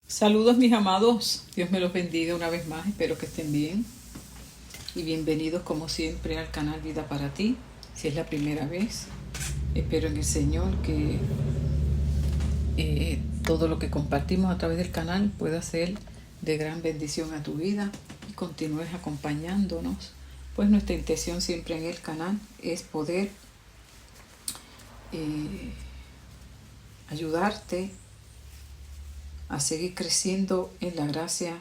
Saludos mis amados, Dios me los bendiga una vez más, espero que estén bien y bienvenidos como siempre al canal Vida para Ti. Si es la primera vez, espero en el Señor que todo lo que compartimos a través del canal pueda ser de gran bendición a tu vida y continúes acompañándonos, pues nuestra intención siempre en el canal es poder ayudarte a seguir creciendo en la gracia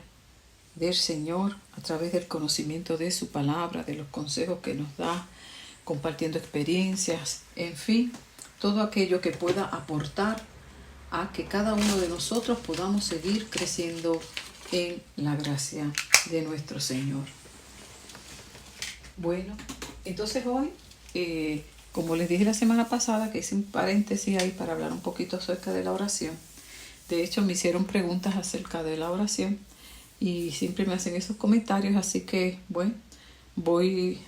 del Señor a través del conocimiento de su palabra, de los consejos que nos da, compartiendo experiencias, en fin, todo aquello que pueda aportar a que cada uno de nosotros podamos seguir creciendo en la gracia de nuestro Señor. Bueno, entonces hoy, como les dije la semana pasada, que hice un paréntesis ahí para hablar un poquito acerca de la oración. De hecho, me hicieron preguntas acerca de la oración y siempre me hacen esos comentarios, así que, bueno, voy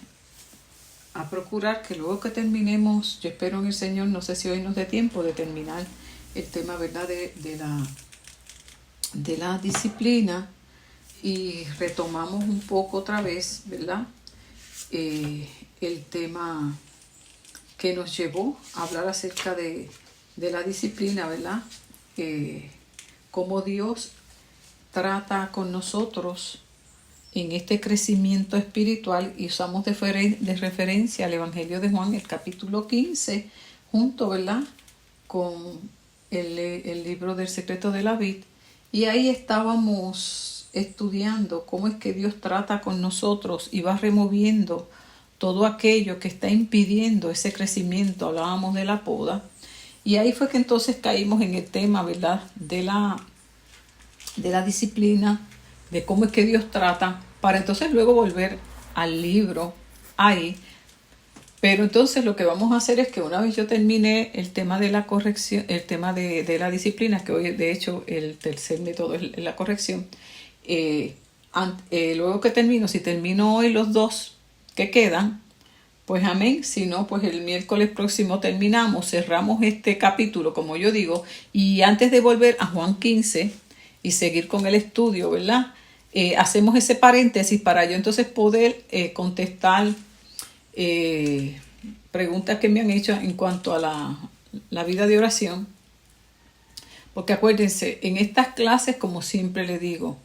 a procurar que luego que terminemos, yo espero en el Señor, no sé si hoy nos dé tiempo de terminar el tema, ¿verdad?, de la disciplina, y retomamos un poco otra vez, ¿verdad?, el tema que nos llevó a hablar acerca de la disciplina, ¿verdad?, cómo Dios trata con nosotros en este crecimiento espiritual, y usamos de referencia al Evangelio de Juan, el capítulo 15, junto, ¿verdad?, con el libro del secreto de la vid, y ahí estábamos estudiando cómo es que Dios trata con nosotros y va removiendo todo aquello que está impidiendo ese crecimiento. Hablábamos de la poda. Y ahí fue que entonces caímos en el tema, ¿verdad?, de la disciplina, de cómo es que Dios trata, para entonces luego volver al libro ahí. Pero entonces lo que vamos a hacer es que una vez yo termine el tema de la corrección, el tema de la disciplina, que hoy de hecho el tercer método es la corrección, luego que termino, si termino hoy los dos que quedan, pues amén. Si no, pues el miércoles próximo terminamos, cerramos este capítulo, como yo digo, y antes de volver a Juan 15 y seguir con el estudio, ¿verdad?, hacemos ese paréntesis para yo entonces poder contestar preguntas que me han hecho en cuanto a la vida de oración. Porque acuérdense, en estas clases, como siempre les digo,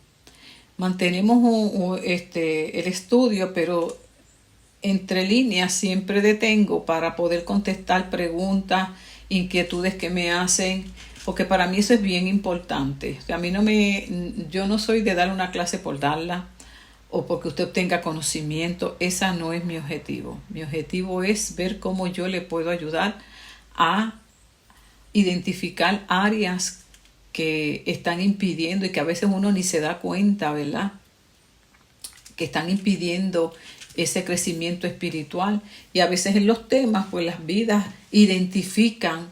mantenemos el estudio, pero entre líneas siempre detengo para poder contestar preguntas, inquietudes que me hacen, porque para mí eso es bien importante. O sea, yo no soy de dar una clase por darla o porque usted obtenga conocimiento. Esa no es mi objetivo. Mi objetivo es ver cómo yo le puedo ayudar a identificar áreas que están impidiendo y que a veces uno ni se da cuenta, ¿verdad?, que están impidiendo ese crecimiento espiritual. Y a veces en los temas, pues las vidas identifican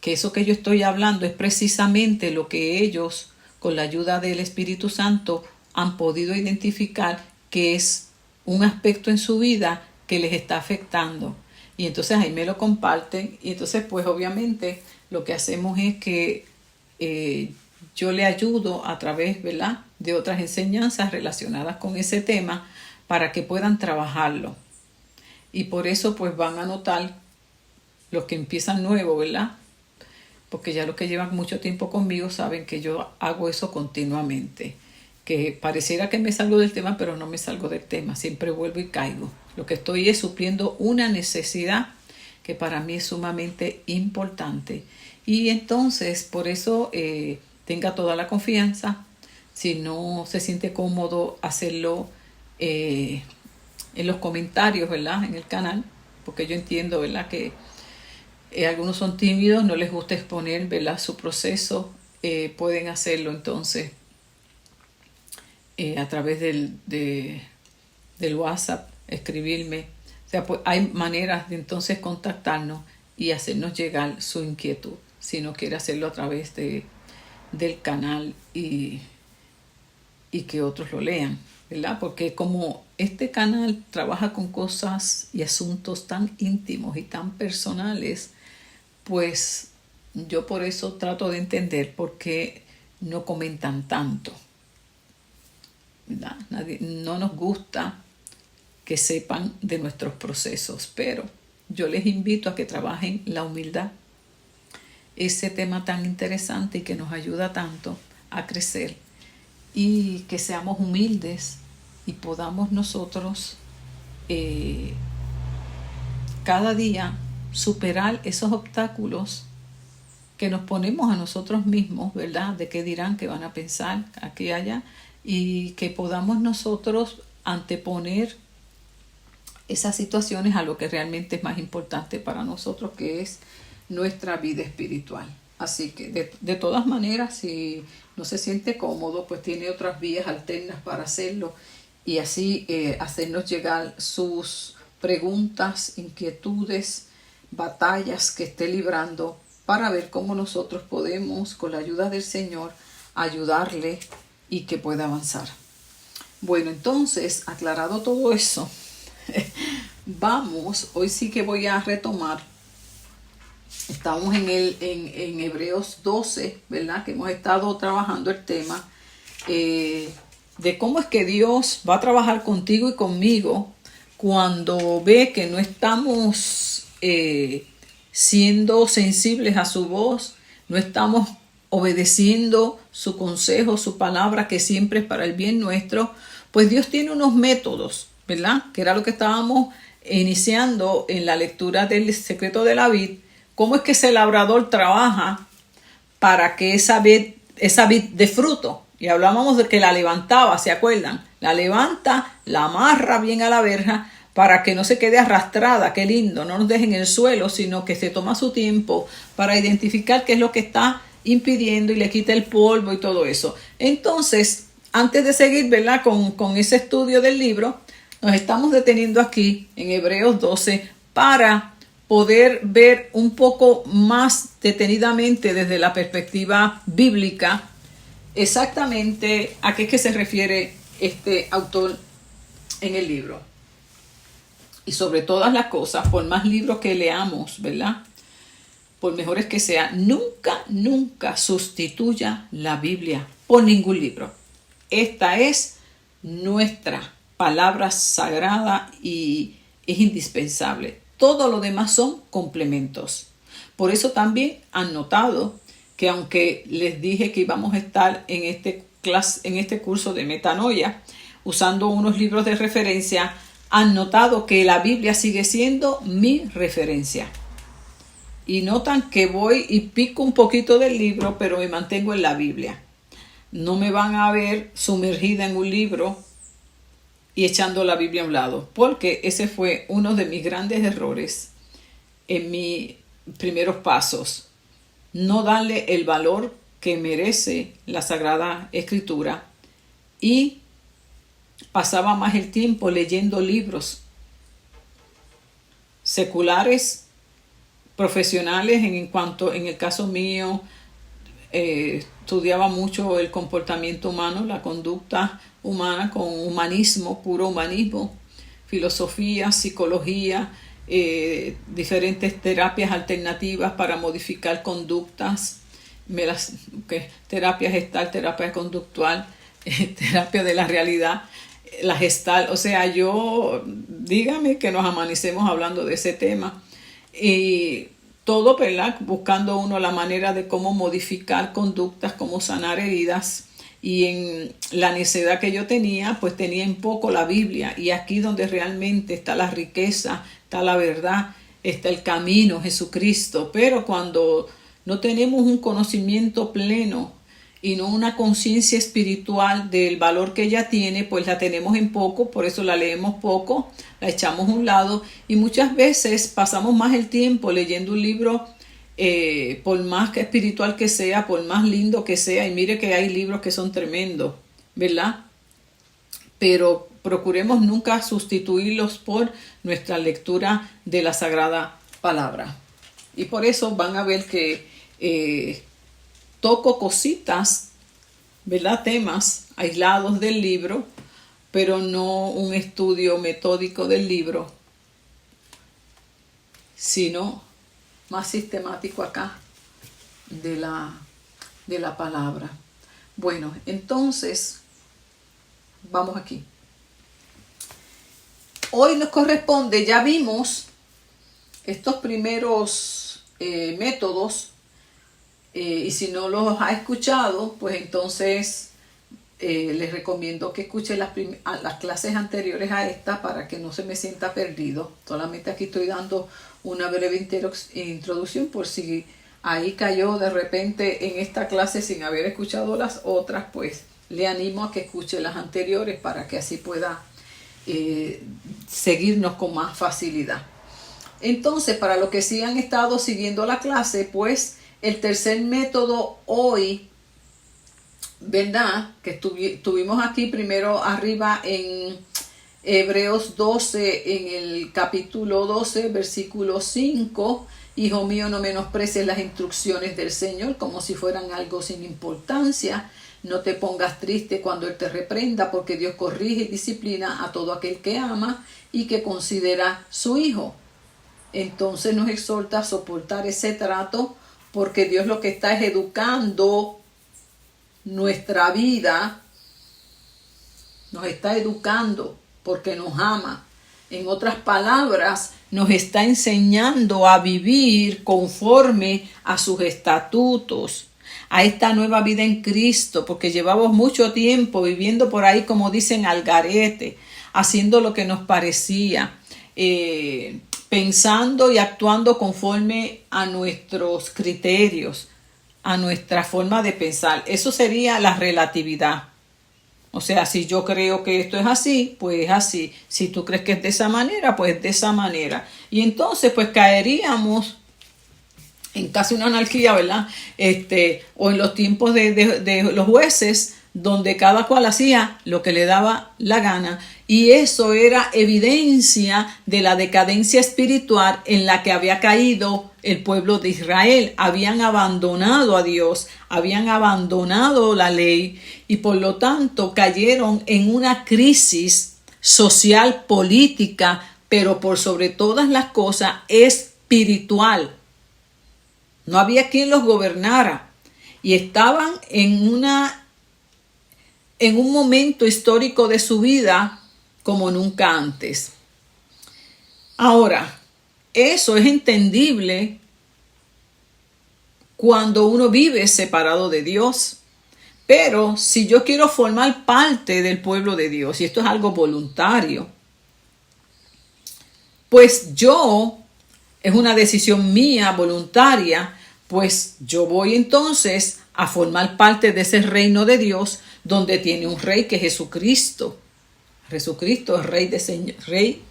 que eso que yo estoy hablando es precisamente lo que ellos, con la ayuda del Espíritu Santo, han podido identificar que es un aspecto en su vida que les está afectando. Y entonces ahí me lo comparten, y entonces pues obviamente lo que hacemos es que yo le ayudo a través, ¿verdad?, de otras enseñanzas relacionadas con ese tema para que puedan trabajarlo. Y por eso pues van a notar los que empiezan nuevo, ¿verdad?, porque ya los que llevan mucho tiempo conmigo saben que yo hago eso continuamente. Que pareciera que me salgo del tema, pero no me salgo del tema. Siempre vuelvo y caigo. Lo que estoy es supliendo una necesidad que para mí es sumamente importante. Y entonces, por eso, tenga toda la confianza. Si no se siente cómodo hacerlo en los comentarios, ¿verdad?, en el canal, porque yo entiendo, ¿verdad?, que algunos son tímidos, no les gusta exponer, ¿verdad?, su proceso. Pueden hacerlo entonces a través del WhatsApp, escribirme. O sea, pues hay maneras de entonces contactarnos y hacernos llegar su inquietud, si no quiere hacerlo a través del canal y que otros lo lean, ¿verdad? Porque como este canal trabaja con cosas y asuntos tan íntimos y tan personales, pues yo por eso trato de entender por qué no comentan tanto, ¿verdad? No nos gusta que sepan de nuestros procesos, pero yo les invito a que trabajen la humildad, ese tema tan interesante y que nos ayuda tanto a crecer, y que seamos humildes y podamos nosotros cada día superar esos obstáculos que nos ponemos a nosotros mismos, ¿verdad? De qué dirán, qué van a pensar, aquí y allá, y que podamos nosotros anteponer esas situaciones a lo que realmente es más importante para nosotros, que es nuestra vida espiritual. Así que de todas maneras, si no se siente cómodo, pues tiene otras vías alternas para hacerlo, y así hacernos llegar sus preguntas, inquietudes, batallas que esté librando, para ver cómo nosotros podemos, con la ayuda del Señor, ayudarle y que pueda avanzar. Bueno, entonces, aclarado todo eso, hoy sí que voy a retomar. Estamos en Hebreos 12, ¿verdad? Que hemos estado trabajando el tema de cómo es que Dios va a trabajar contigo y conmigo cuando ve que no estamos siendo sensibles a su voz, no estamos obedeciendo su consejo, su palabra, que siempre es para el bien nuestro. Pues Dios tiene unos métodos, ¿verdad? Que era lo que estábamos iniciando en la lectura del secreto de la vid. ¿Cómo es que ese labrador trabaja para que esa vid dé fruto? Y hablábamos de que la levantaba, ¿se acuerdan? La levanta, la amarra bien a la verja para que no se quede arrastrada. Qué lindo, no nos deje en el suelo, sino que se toma su tiempo para identificar qué es lo que está impidiendo y le quita el polvo y todo eso. Entonces, antes de seguir, ¿verdad? Con ese estudio del libro, nos estamos deteniendo aquí en Hebreos 12 para poder ver un poco más detenidamente desde la perspectiva bíblica exactamente a qué es que se refiere este autor en el libro. Y sobre todas las cosas, por más libros que leamos, ¿verdad? Por mejores que sean, nunca sustituya la Biblia por ningún libro. Esta es nuestra palabra sagrada y es indispensable. Todo lo demás son complementos. Por eso también han notado que, aunque les dije que íbamos a estar en este curso de metanoia usando unos libros de referencia, han notado que la Biblia sigue siendo mi referencia. Y notan que voy y pico un poquito del libro, pero me mantengo en la Biblia. No me van a ver sumergida en un libro y echando la Biblia a un lado, porque ese fue uno de mis grandes errores en mis primeros pasos. No darle el valor que merece la Sagrada Escritura, y pasaba más el tiempo leyendo libros seculares, profesionales. En el caso mío, estudiaba mucho el comportamiento humano, la conducta humana, con humanismo, puro humanismo, filosofía, psicología, diferentes terapias alternativas para modificar conductas, terapia gestal, terapia conductual, terapia de la realidad, la gestal. O sea, dígame que nos amanecemos hablando de ese tema, y todo, ¿verdad? Buscando uno la manera de cómo modificar conductas, cómo sanar heridas. Y en la necedad que yo tenía, pues tenía en poco la Biblia, y aquí donde realmente está la riqueza, está la verdad, está el camino, Jesucristo. Pero cuando no tenemos un conocimiento pleno y no una conciencia espiritual del valor que ella tiene, pues la tenemos en poco, por eso la leemos poco, la echamos a un lado, y muchas veces pasamos más el tiempo leyendo un libro, por más que espiritual que sea, por más lindo que sea, y mire que hay libros que son tremendos, ¿verdad? Pero procuremos nunca sustituirlos por nuestra lectura de la Sagrada Palabra. Y por eso van a ver que toco cositas, ¿verdad? Temas aislados del libro, pero no un estudio metódico del libro, sino más sistemático acá de la palabra. Bueno, entonces, vamos aquí. Hoy nos corresponde, ya vimos estos primeros métodos, y si no los ha escuchado, pues entonces les recomiendo que escuchen las clases anteriores a esta para que no se me sienta perdido. Solamente aquí estoy dando una breve introducción por si ahí cayó de repente en esta clase sin haber escuchado las otras, pues le animo a que escuche las anteriores para que así pueda seguirnos con más facilidad. Entonces, para los que sí han estado siguiendo la clase, pues el tercer método hoy, ¿verdad? Que tuvimos aquí primero arriba en Hebreos 12, en el capítulo 12, versículo 5. Hijo mío, no menosprecies las instrucciones del Señor como si fueran algo sin importancia. No te pongas triste cuando Él te reprenda, porque Dios corrige y disciplina a todo aquel que ama y que considera su hijo. Entonces nos exhorta a soportar ese trato, porque Dios lo que está es educando nuestra vida, nos está educando porque nos ama. En otras palabras, nos está enseñando a vivir conforme a sus estatutos, a esta nueva vida en Cristo, porque llevamos mucho tiempo viviendo por ahí, como dicen, al garete, haciendo lo que nos parecía, pensando y actuando conforme a nuestros criterios, a nuestra forma de pensar. Eso sería la relatividad. O sea, si yo creo que esto es así, pues es así. Si tú crees que es de esa manera, pues es de esa manera. Y entonces, pues caeríamos en casi una anarquía, ¿verdad? O en los tiempos de los jueces, donde cada cual hacía lo que le daba la gana. Y eso era evidencia de la decadencia espiritual en la que había caído el pueblo de Israel. Habían abandonado a Dios, habían abandonado la ley y por lo tanto cayeron en una crisis social, política, pero por sobre todas las cosas espiritual. No había quien los gobernara y estaban en un momento histórico de su vida como nunca antes. Ahora, eso es entendible cuando uno vive separado de Dios. Pero si yo quiero formar parte del pueblo de Dios, y esto es algo voluntario, pues es una decisión mía, voluntaria, pues yo voy entonces a formar parte de ese reino de Dios, donde tiene un rey que es Jesucristo. Jesucristo es rey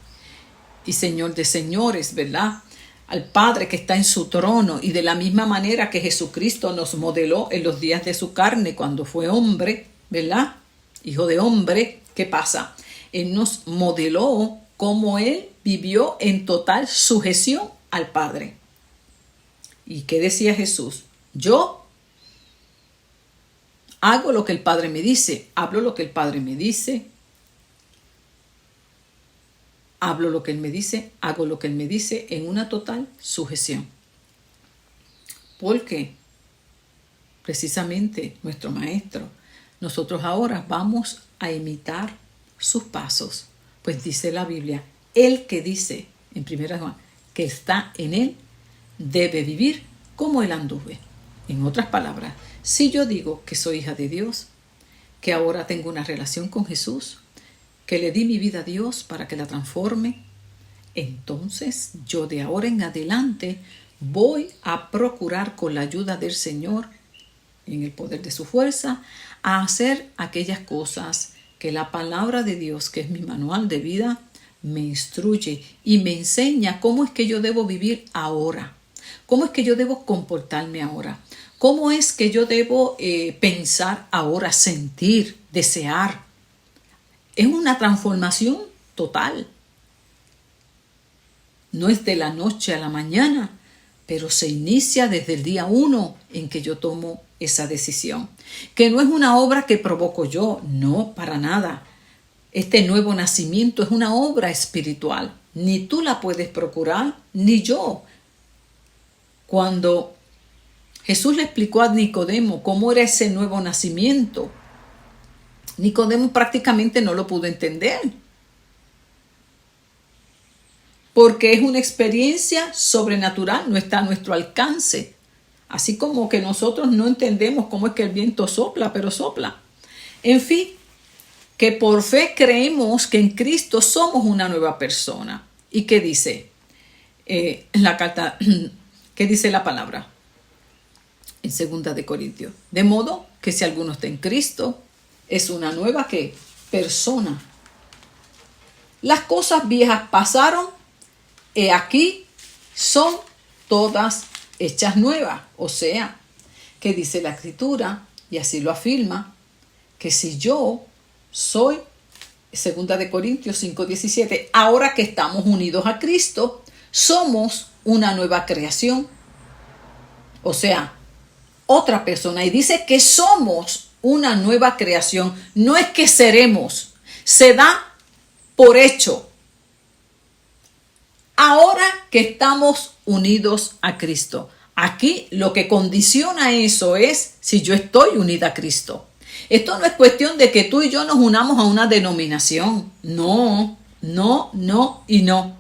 y Señor de señores, ¿verdad? Al Padre que está en su trono, y de la misma manera que Jesucristo nos modeló en los días de su carne cuando fue hombre, ¿verdad? Hijo de hombre, ¿qué pasa? Él nos modeló cómo Él vivió en total sujeción al Padre. ¿Y qué decía Jesús? Yo hago lo que el Padre me dice, hablo lo que el Padre me dice, hablo lo que Él me dice, hago lo que Él me dice en una total sujeción. ¿Por qué? Precisamente nuestro Maestro. Nosotros ahora vamos a imitar sus pasos. Pues dice la Biblia, el que dice en 1 Juan que está en Él debe vivir como Él anduve. En otras palabras, si yo digo que soy hija de Dios, que ahora tengo una relación con Jesús, que le di mi vida a Dios para que la transforme, entonces yo de ahora en adelante voy a procurar con la ayuda del Señor, en el poder de su fuerza, a hacer aquellas cosas que la palabra de Dios, que es mi manual de vida, me instruye y me enseña cómo es que yo debo vivir ahora, cómo es que yo debo comportarme ahora, cómo es que yo debo pensar ahora, sentir, desear. Es una transformación total. No es de la noche a la mañana, pero se inicia desde el día 1 en que yo tomo esa decisión. Que no es una obra que provoco yo, no, para nada. Este nuevo nacimiento es una obra espiritual. Ni tú la puedes procurar, ni yo. Cuando Jesús le explicó a Nicodemo cómo era ese nuevo nacimiento. Nicodemo prácticamente no lo pudo entender, porque es una experiencia sobrenatural, no está a nuestro alcance. Así como que nosotros no entendemos cómo es que el viento sopla, pero sopla. En fin, que por fe creemos que en Cristo somos una nueva persona. ¿Y qué dice en la carta? ¿Qué dice la palabra? En 2 de Corintios. De modo que si alguno está en Cristo, es una nueva ¿qué? Persona. Las cosas viejas pasaron, he aquí son todas hechas nuevas. O sea, que dice la Escritura, y así lo afirma, que si yo soy, 2 de Corintios 5:17, ahora que estamos unidos a Cristo, somos una nueva creación. O sea, otra persona. Y dice que somos una nueva creación. No es que seremos. Se da por hecho. Ahora que estamos unidos a Cristo. Aquí lo que condiciona eso es si yo estoy unida a Cristo. Esto no es cuestión de que tú y yo nos unamos a una denominación. No, no, no y no.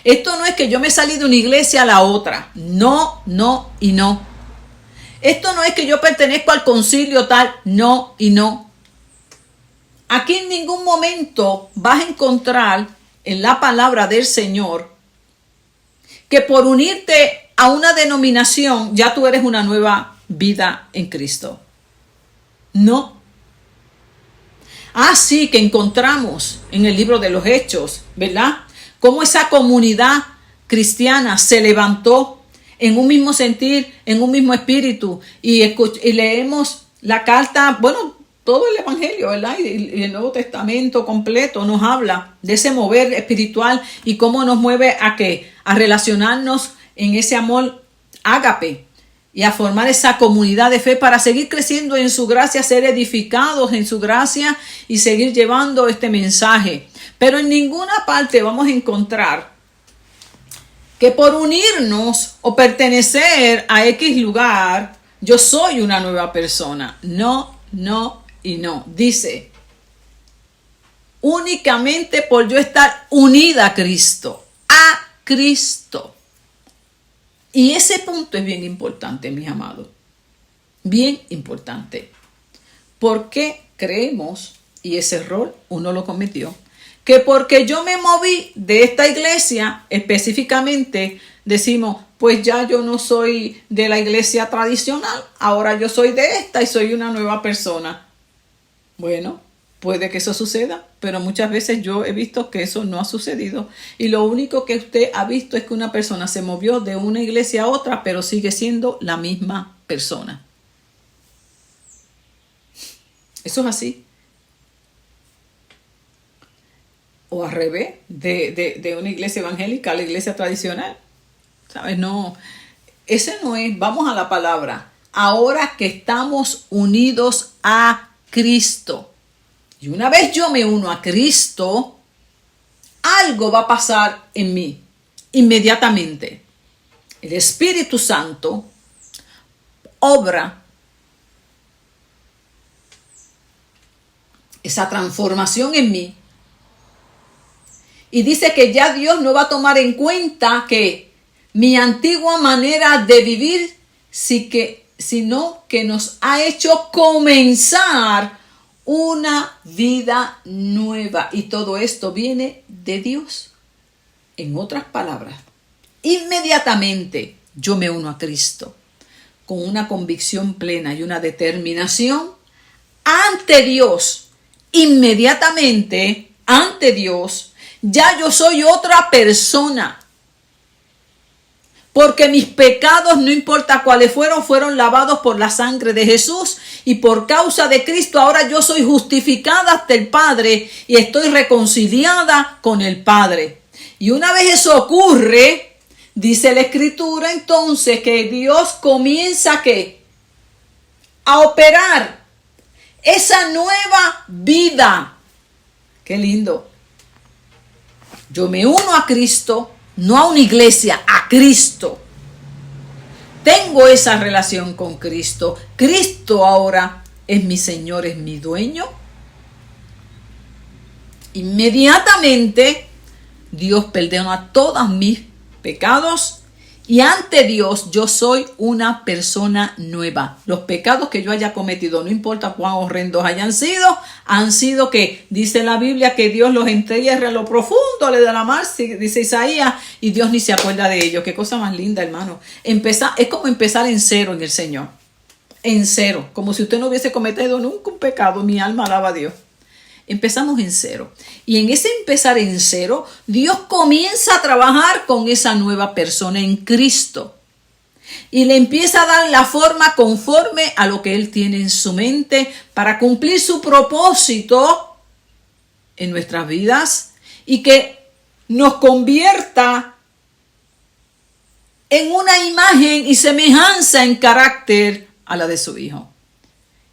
Esto no es que yo me salí de una iglesia a la otra. No, no y no. Esto no es que yo pertenezco al concilio tal. No y no. Aquí en ningún momento vas a encontrar en la palabra del Señor que por unirte a una denominación ya tú eres una nueva vida en Cristo. No. Así que encontramos en el libro de los Hechos, ¿verdad? Cómo esa comunidad cristiana se levantó en un mismo sentir, en un mismo espíritu. Y leemos la carta, bueno, todo el Evangelio, ¿verdad? Y el Nuevo Testamento completo nos habla de ese mover espiritual y cómo nos mueve a ¿qué? A relacionarnos en ese amor ágape y a formar esa comunidad de fe para seguir creciendo en su gracia, ser edificados en su gracia y seguir llevando este mensaje. Pero en ninguna parte vamos a encontrar que por unirnos o pertenecer a X lugar, yo soy una nueva persona. No, no y no. Dice, únicamente por yo estar unida a Cristo. A Cristo. Y ese punto es bien importante, mis amados. Bien importante. Porque creemos, y ese error uno lo cometió, que porque yo me moví de esta iglesia, específicamente decimos, pues ya yo no soy de la iglesia tradicional, ahora yo soy de esta y soy una nueva persona. Bueno, puede que eso suceda, pero muchas veces yo he visto que eso no ha sucedido. Y lo único que usted ha visto es que una persona se movió de una iglesia a otra, pero sigue siendo la misma persona. Eso es así. O al revés, de una iglesia evangélica a la iglesia tradicional. ¿Sabes? No, ese no es. Vamos a la palabra. Ahora que estamos unidos a Cristo. Y una vez yo me uno a Cristo, algo va a pasar en mí inmediatamente. El Espíritu Santo obra esa transformación en mí. Y dice que ya Dios no va a tomar en cuenta que mi antigua manera de vivir, sino que nos ha hecho comenzar una vida nueva. Y todo esto viene de Dios. En otras palabras, inmediatamente yo me uno a Cristo con una convicción plena y una determinación ante Dios. Inmediatamente ante Dios, ya yo soy otra persona. Porque mis pecados, no importa cuáles fueron lavados por la sangre de Jesús. Y por causa de Cristo, ahora yo soy justificada ante el Padre y estoy reconciliada con el Padre. Y una vez eso ocurre, dice la Escritura entonces que Dios comienza a operar esa nueva vida. Qué lindo. Yo me uno a Cristo, no a una iglesia, a Cristo. tengo esa relación con Cristo, Cristo ahora es mi Señor, es mi dueño, inmediatamente Dios perdona todos mis pecados y ante Dios yo soy una persona nueva. Los pecados que yo haya cometido, no importa cuán horrendos han sido que dice la Biblia que Dios los entierra a lo profundo de la mar, dice Isaías, y Dios ni se acuerda de ellos. Qué cosa más linda, hermano. Es como empezar en cero en el Señor. En cero, como si usted no hubiese cometido nunca un pecado. Mi alma alaba a Dios. Empezamos en cero. Y en ese empezar en cero, Dios comienza a trabajar con esa nueva persona en Cristo. Y le empieza a dar la forma conforme a lo que Él tiene en su mente para cumplir su propósito en nuestras vidas y que nos convierta en una imagen y semejanza en carácter a la de su Hijo.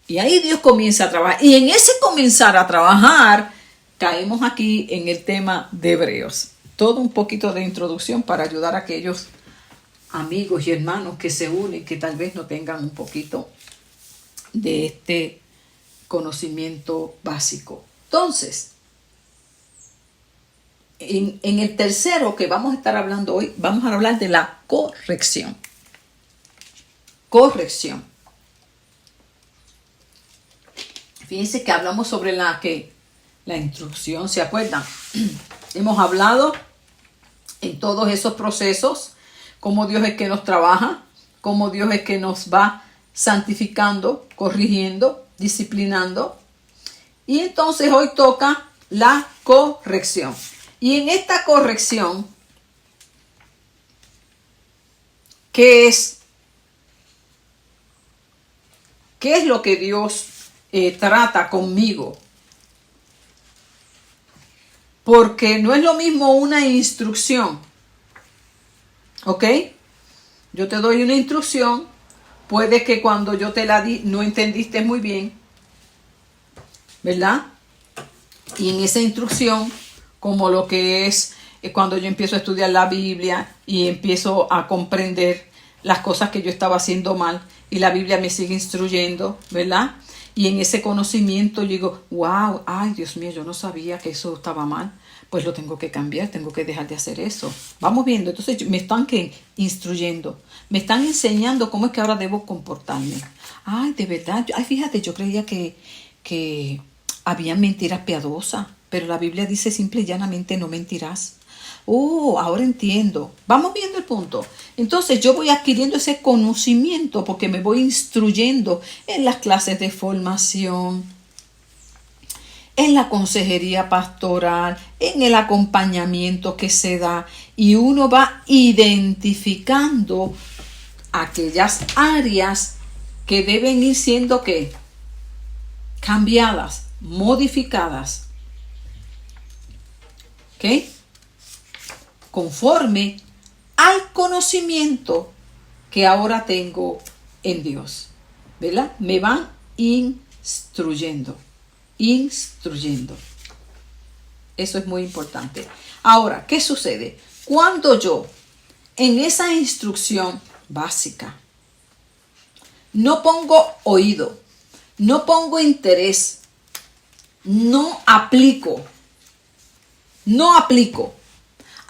Y ahí Dios comienza a trabajar. Y en ese comenzar a trabajar, caemos aquí en el tema de Hebreos. Todo un poquito de introducción para ayudar a aquellos amigos y hermanos que se unen, que tal vez no tengan un poquito de este conocimiento básico. Entonces, en el tercero que vamos a estar hablando hoy, vamos a hablar de la corrección. Corrección. Fíjense que hablamos sobre la instrucción, ¿se acuerdan? Hemos hablado en todos esos procesos, cómo Dios es que nos trabaja, cómo Dios es que nos va santificando, corrigiendo, disciplinando. Y entonces hoy toca la corrección. Y en esta corrección, ¿qué es lo que Dios trata conmigo? Porque no es lo mismo una instrucción, ¿ok? Yo te doy una instrucción, puede que cuando yo te la di no entendiste muy bien, ¿verdad? Y en esa instrucción, como lo que es cuando yo empiezo a estudiar la Biblia y empiezo a comprender las cosas que yo estaba haciendo mal y la Biblia me sigue instruyendo, ¿verdad? Y en ese conocimiento yo digo, wow, ay Dios mío, yo no sabía que eso estaba mal. Pues lo tengo que cambiar, tengo que dejar de hacer eso. Vamos viendo, entonces me están instruyendo, me están enseñando cómo es que ahora debo comportarme. Ay, de verdad, ay, fíjate, yo creía que había mentiras piadosas, pero la Biblia dice simple y llanamente no mentirás. Oh, ahora entiendo. Vamos viendo el punto. Entonces yo voy adquiriendo ese conocimiento porque me voy instruyendo en las clases de formación, en la consejería pastoral, en el acompañamiento que se da, y uno va identificando aquellas áreas que deben ir siendo ¿qué? Cambiadas, modificadas. ¿Ok? Conforme al conocimiento que ahora tengo en Dios, ¿verdad? Me van instruyendo. Eso es muy importante. Ahora, ¿qué sucede? Cuando yo, en esa instrucción básica, no pongo oído, no pongo interés, no aplico,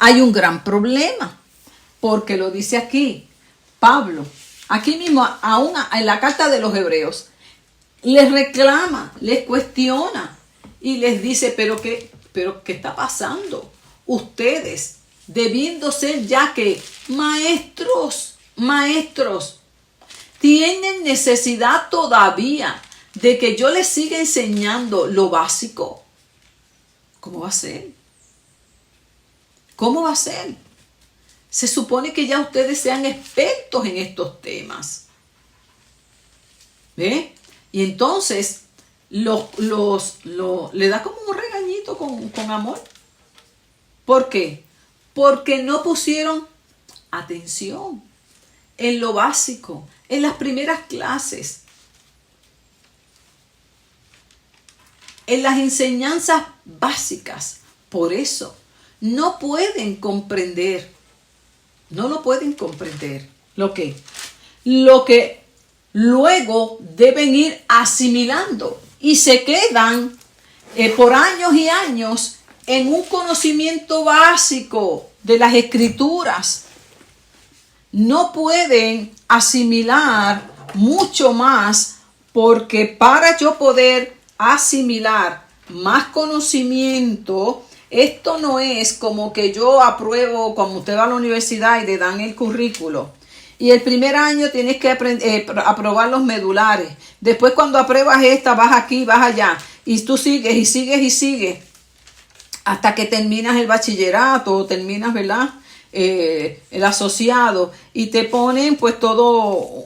hay un gran problema, porque lo dice aquí Pablo, aquí mismo, aún en la carta de los Hebreos, les reclama, les cuestiona y les dice, pero ¿qué está pasando? Ustedes, debiendo ser ya que maestros, tienen necesidad todavía de que yo les siga enseñando lo básico. ¿Cómo va a ser? ¿Cómo va a ser? Se supone que ya ustedes sean expertos en estos temas. ¿Ve? Y entonces le da como un regañito con amor. ¿Por qué? Porque no pusieron atención en lo básico, en las primeras clases, en las enseñanzas básicas. Por eso no pueden comprender, no lo pueden comprender. ¿Lo qué? lo que luego deben ir asimilando y se quedan por años y años en un conocimiento básico de las escrituras. No pueden asimilar mucho más, porque para yo poder asimilar más conocimiento, esto no es como que yo apruebo, como usted va a la universidad y le dan el currículo. Y el primer año tienes que aprobar los medulares. Después cuando apruebas esta, vas aquí, vas allá. Y tú sigues y sigues y sigues. Hasta que terminas el bachillerato o terminas, ¿verdad? El asociado. Y te ponen pues todo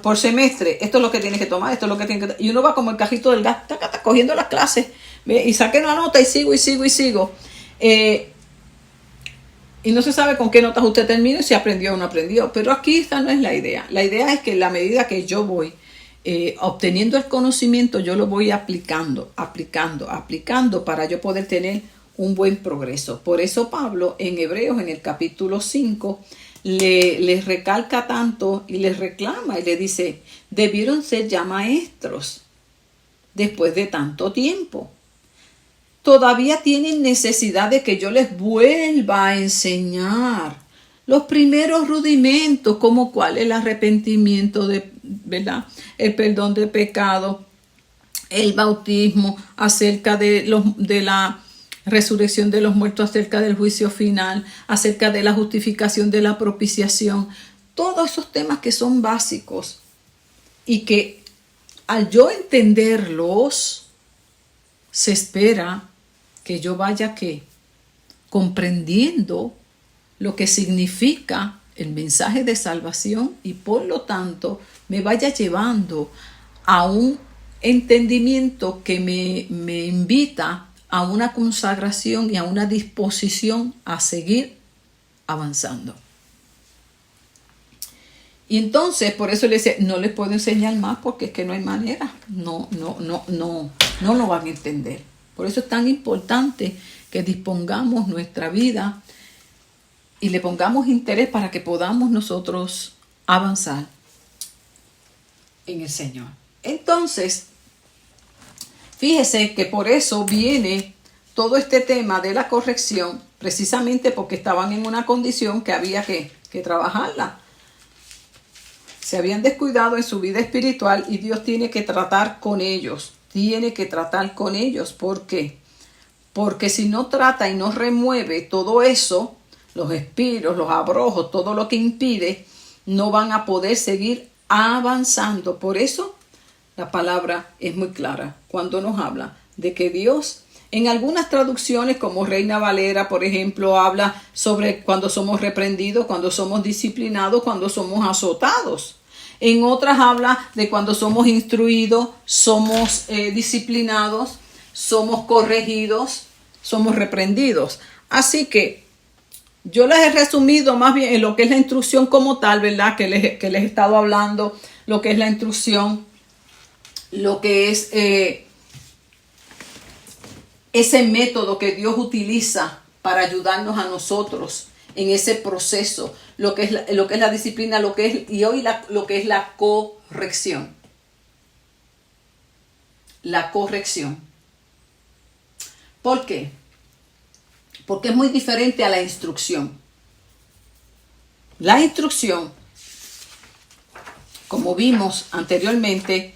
por semestre. Esto es lo que tienes que tomar, esto es lo que tienes que... Y uno va como el cajito del gas, cogiendo las clases. ¿Ve? Y saqué una nota y sigo y sigo y sigo. Y no se sabe con qué notas usted termina, si aprendió o no aprendió. Pero aquí esta no es la idea. La idea es que en la medida que yo voy obteniendo el conocimiento, yo lo voy aplicando para yo poder tener un buen progreso. Por eso Pablo en Hebreos, en el capítulo 5, les recalca tanto y les reclama y le dice, debieron ser ya maestros después de tanto tiempo. Todavía tienen necesidad de que yo les vuelva a enseñar los primeros rudimentos, como cuál es el arrepentimiento, ¿verdad? El perdón de pecado, el bautismo, acerca de la resurrección de los muertos, acerca del juicio final, acerca de la justificación de la propiciación. Todos esos temas que son básicos y que al yo entenderlos, se espera que yo vaya comprendiendo lo que significa el mensaje de salvación y por lo tanto me vaya llevando a un entendimiento que me invita a una consagración y a una disposición a seguir avanzando. Y entonces, por eso le decía, no les puedo enseñar más porque es que no hay manera. No lo van a entender. Por eso es tan importante que dispongamos nuestra vida y le pongamos interés para que podamos nosotros avanzar en el Señor. Entonces, fíjese que por eso viene todo este tema de la corrección, precisamente porque estaban en una condición que había que trabajarla. Se habían descuidado en su vida espiritual y Dios tiene que tratar con ellos. ¿Por qué? Porque si no trata y no remueve todo eso, los espiros, los abrojos, todo lo que impide, no van a poder seguir avanzando. Por eso la palabra es muy clara cuando nos habla de que Dios, en algunas traducciones como Reina Valera, por ejemplo, habla sobre cuando somos reprendidos, cuando somos disciplinados, cuando somos azotados. En otras habla de cuando somos instruidos, somos disciplinados, somos corregidos, somos reprendidos. Así que yo les he resumido más bien en lo que es la instrucción como tal, ¿verdad? Que les he estado hablando, lo que es la instrucción, lo que es ese método que Dios utiliza para ayudarnos a nosotros en ese proceso, lo que es la disciplina, lo que es la corrección. La corrección. ¿Por qué? Porque es muy diferente a la instrucción. La instrucción, como vimos anteriormente,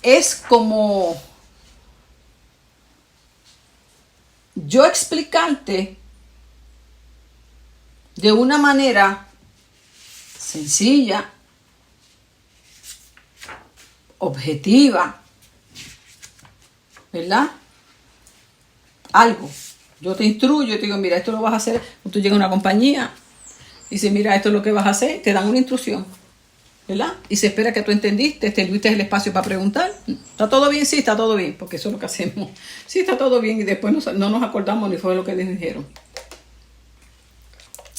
es como yo explicarte de una manera sencilla, objetiva, ¿verdad? Algo. Yo te instruyo, te digo, mira, esto lo vas a hacer. Tú llegas a una compañía y dices, mira, esto es lo que vas a hacer. Te dan una instrucción, ¿verdad? Y se espera que tú entendiste, te tuviste el espacio para preguntar. ¿Está todo bien? Sí, está todo bien, porque eso es lo que hacemos. Sí, está todo bien, y después no nos acordamos ni fue lo que les dijeron.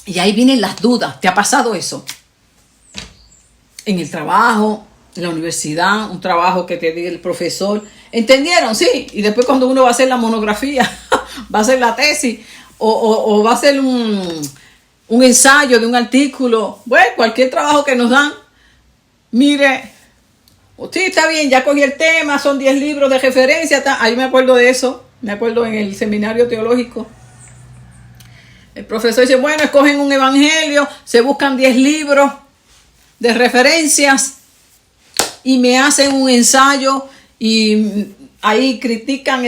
Y ahí vienen las dudas. ¿Te ha pasado eso? En el trabajo, en la universidad, un trabajo que te diga el profesor. ¿Entendieron? Sí. Y después cuando uno va a hacer la monografía, va a hacer la tesis, o va a hacer un ensayo de un artículo, bueno, cualquier trabajo que nos dan, Mire, sí, está bien, ya cogí el tema, son 10 libros de referencia. Ahí me acuerdo de eso, me acuerdo en el seminario teológico. El profesor dice, bueno, escogen un evangelio, se buscan 10 libros de referencias y me hacen un ensayo y ahí critican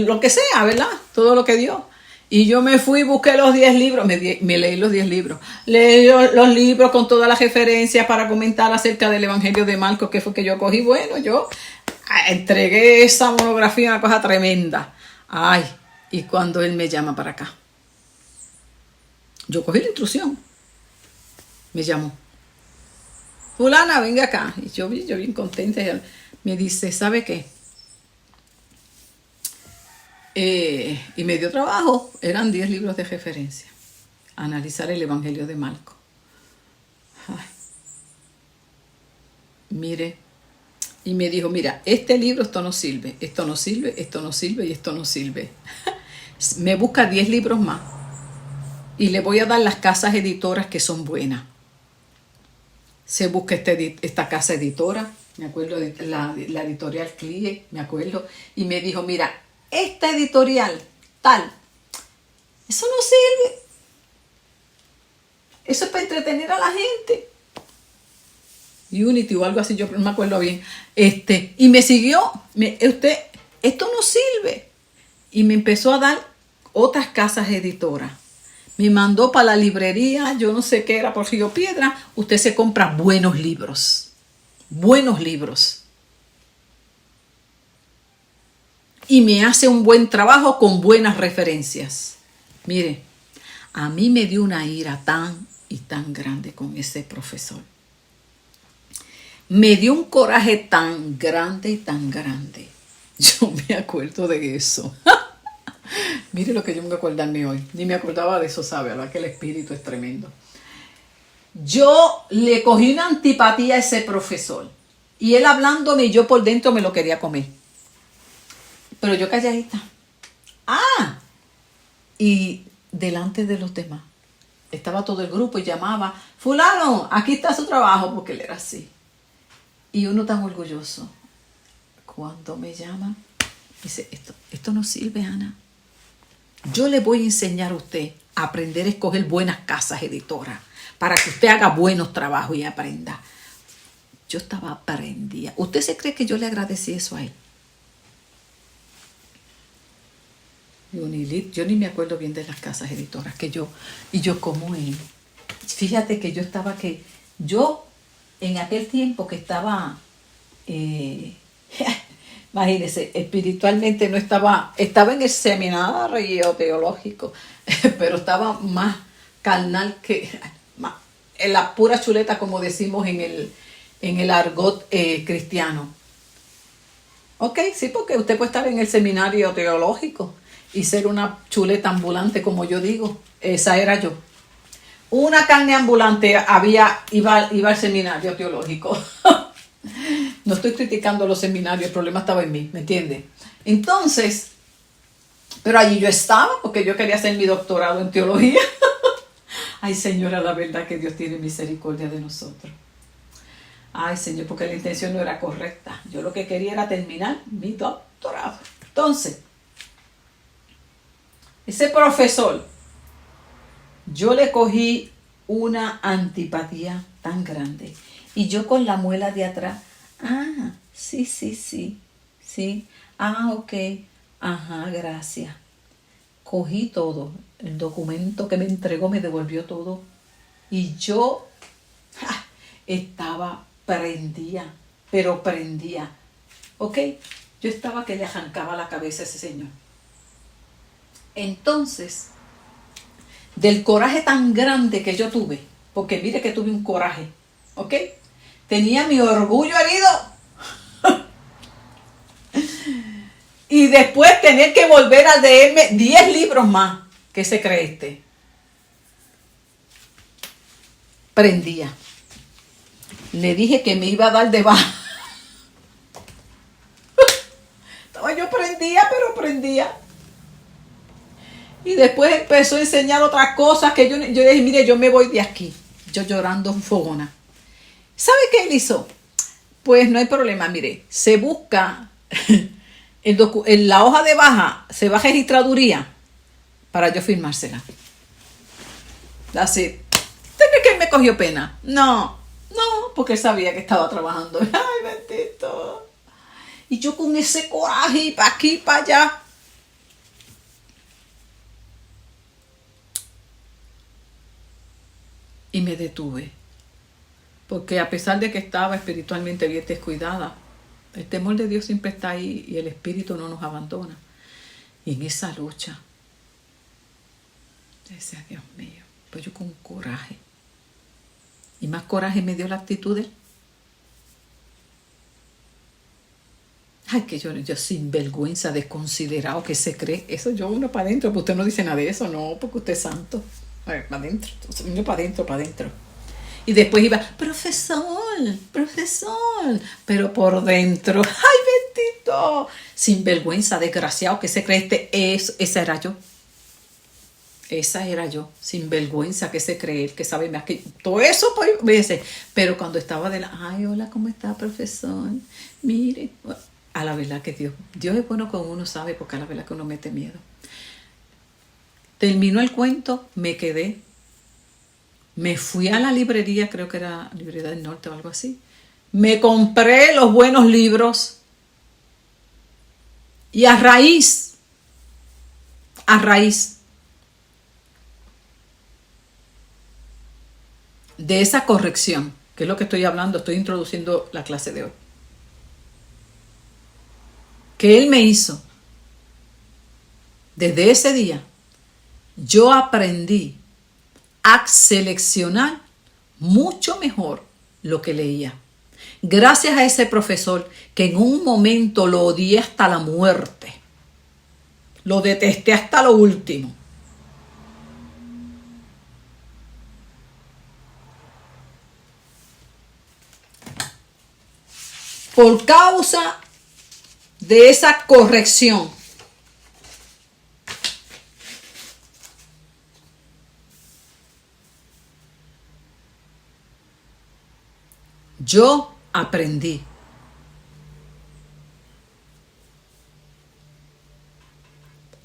lo que sea, ¿verdad? Todo lo que dio. Y yo me fui, busqué los 10 libros, me leí los 10 libros. Leí los libros con todas las referencias para comentar acerca del Evangelio de Marcos, que fue que yo cogí. Bueno, yo entregué esa monografía, una cosa tremenda. Ay, y cuando él me llama para acá, yo cogí la instrucción. Me llamó. Fulana, venga acá. Y yo bien contenta. Me dice, ¿sabe qué? Y me dio trabajo. Eran 10 libros de referencia. Analizar el Evangelio de Marcos. Ay. Mire. Y me dijo, mira, este libro, esto no sirve. Esto no sirve, esto no sirve y esto no sirve. Me busca 10 libros más. Y le voy a dar las casas editoras que son buenas. Se busca esta casa editora, me acuerdo de la editorial CLIE, me acuerdo, y me dijo, mira, esta editorial, tal, eso no sirve. Eso es para entretener a la gente. Unity o algo así, yo no me acuerdo bien. Y me siguió, esto no sirve. Y me empezó a dar otras casas editoras. Me mandó para la librería, yo no sé qué era, por Río Piedra. Usted se compra buenos libros. Buenos libros. Y me hace un buen trabajo con buenas referencias. Mire, a mí me dio una ira tan y tan grande con ese profesor. Me dio un coraje tan grande y tan grande. Yo me acuerdo de eso. Mire lo que yo me voy a acordarme hoy. Ni me acordaba de eso, ¿sabe? La verdad que el espíritu es tremendo. Yo le cogí una antipatía a ese profesor. Y él hablándome y yo por dentro me lo quería comer. Pero yo calladita. Y delante de los demás. Estaba todo el grupo y llamaba, fulano, aquí está su trabajo, porque él era así. Y uno tan orgulloso. Cuando me llama, dice, esto no sirve, Ana. Yo le voy a enseñar a usted a aprender a escoger buenas casas editoras para que usted haga buenos trabajos y aprenda. Yo estaba aprendida. ¿Usted se cree que yo le agradecí eso a él? Yo ni me acuerdo bien de las casas editoras y yo como él. Fíjate que yo en aquel tiempo que estaba, imagínense, espiritualmente no estaba en el seminario teológico, pero estaba más carnal en la pura chuleta, como decimos en el argot cristiano. Ok, sí, porque usted puede estar en el seminario teológico y ser una chuleta ambulante, como yo digo. Esa era yo. Una carne ambulante iba al seminario teológico. No estoy criticando los seminarios, el problema estaba en mí, ¿me entiende? Entonces, pero allí yo estaba porque yo quería hacer mi doctorado en teología. Ay, Señora, la verdad que Dios tiene misericordia de nosotros. Ay, Señor, porque la intención no era correcta. Yo lo que quería era terminar mi doctorado. Entonces, ese profesor, yo le cogí una antipatía tan grande. Y yo con la muela de atrás, sí. Ok, ajá, gracias. Cogí todo, el documento que me entregó me devolvió todo. Y yo estaba prendida, pero prendida. Ok, yo estaba que le arrancaba la cabeza a ese señor. Entonces, del coraje tan grande que yo tuve, porque mire que tuve un coraje, ¿ok? Tenía mi orgullo herido. Y después tener que volver a leerme 10 libros más. ¿Qué se cree este? Prendía. Le dije que me iba a dar de baja. Estaba yo prendía. Y después empezó a enseñar otras cosas que yo dije, mire, yo me voy de aquí. Yo llorando en fogona. ¿Sabe qué él hizo? Pues no hay problema, mire, se busca en la hoja de baja, se va a registraduría para yo firmársela. Así. ¿Usted cree que él me cogió pena? No, porque él sabía que estaba trabajando. Ay, bendito. Y yo con ese coraje, para aquí, para allá. Y me detuve. Porque a pesar de que estaba espiritualmente bien descuidada, el temor de Dios siempre está ahí y el espíritu no nos abandona. Y en esa lucha, decía, Dios mío, pues yo con coraje. Y más coraje me dio la actitud de él. Ay, que yo sin vergüenza, desconsiderado, que se cree. Eso yo uno para adentro, pues usted no dice nada de eso, no, porque usted es santo. A ver, para adentro, uno para adentro, para adentro. Y después iba, profesor, pero por dentro, ay, bendito, sin vergüenza, desgraciado, que se cree esa era yo. Esa era yo, sin vergüenza, que se cree, que sabe más que todo eso, pues, pero cuando estaba ay, hola, ¿cómo está, profesor? Mire, a la verdad que Dios es bueno con uno, sabe, porque a la verdad que uno mete miedo. Terminó el cuento, me quedé. Me fui a la librería, creo que era Librería del Norte o algo así. Me compré los buenos libros. Y a raíz de esa corrección, que es lo que estoy hablando, estoy introduciendo la clase de hoy, que él me hizo, desde ese día, yo aprendí a seleccionar mucho mejor lo que leía. Gracias a ese profesor que en un momento lo odié hasta la muerte. Lo detesté hasta lo último. Por causa de esa corrección. Yo aprendí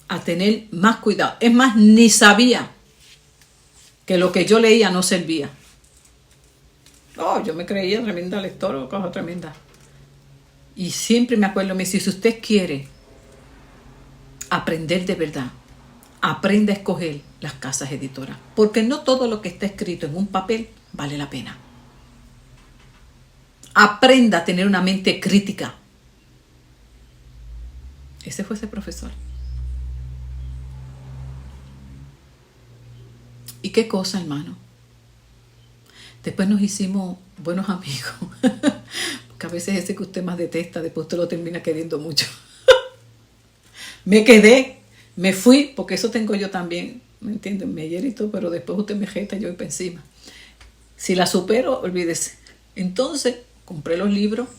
a tener más cuidado. Es más, ni sabía que lo que yo leía no servía. Oh, yo me creía tremenda lectora o cosa tremenda. Y siempre me acuerdo, me dice, si usted quiere aprender de verdad, aprenda a escoger las casas editoras. Porque no todo lo que está escrito en un papel vale la pena. Aprenda a tener una mente crítica. Ese fue ese profesor. ¿Y qué cosa, hermano? Después nos hicimos buenos amigos. Porque a veces ese que usted más detesta, después usted lo termina queriendo mucho. Me quedé, me fui, porque eso tengo yo también, ¿me entienden? Me hiere y todo, pero después usted me jeta y yo para encima. Si la supero, olvídese. Entonces, compré los libros,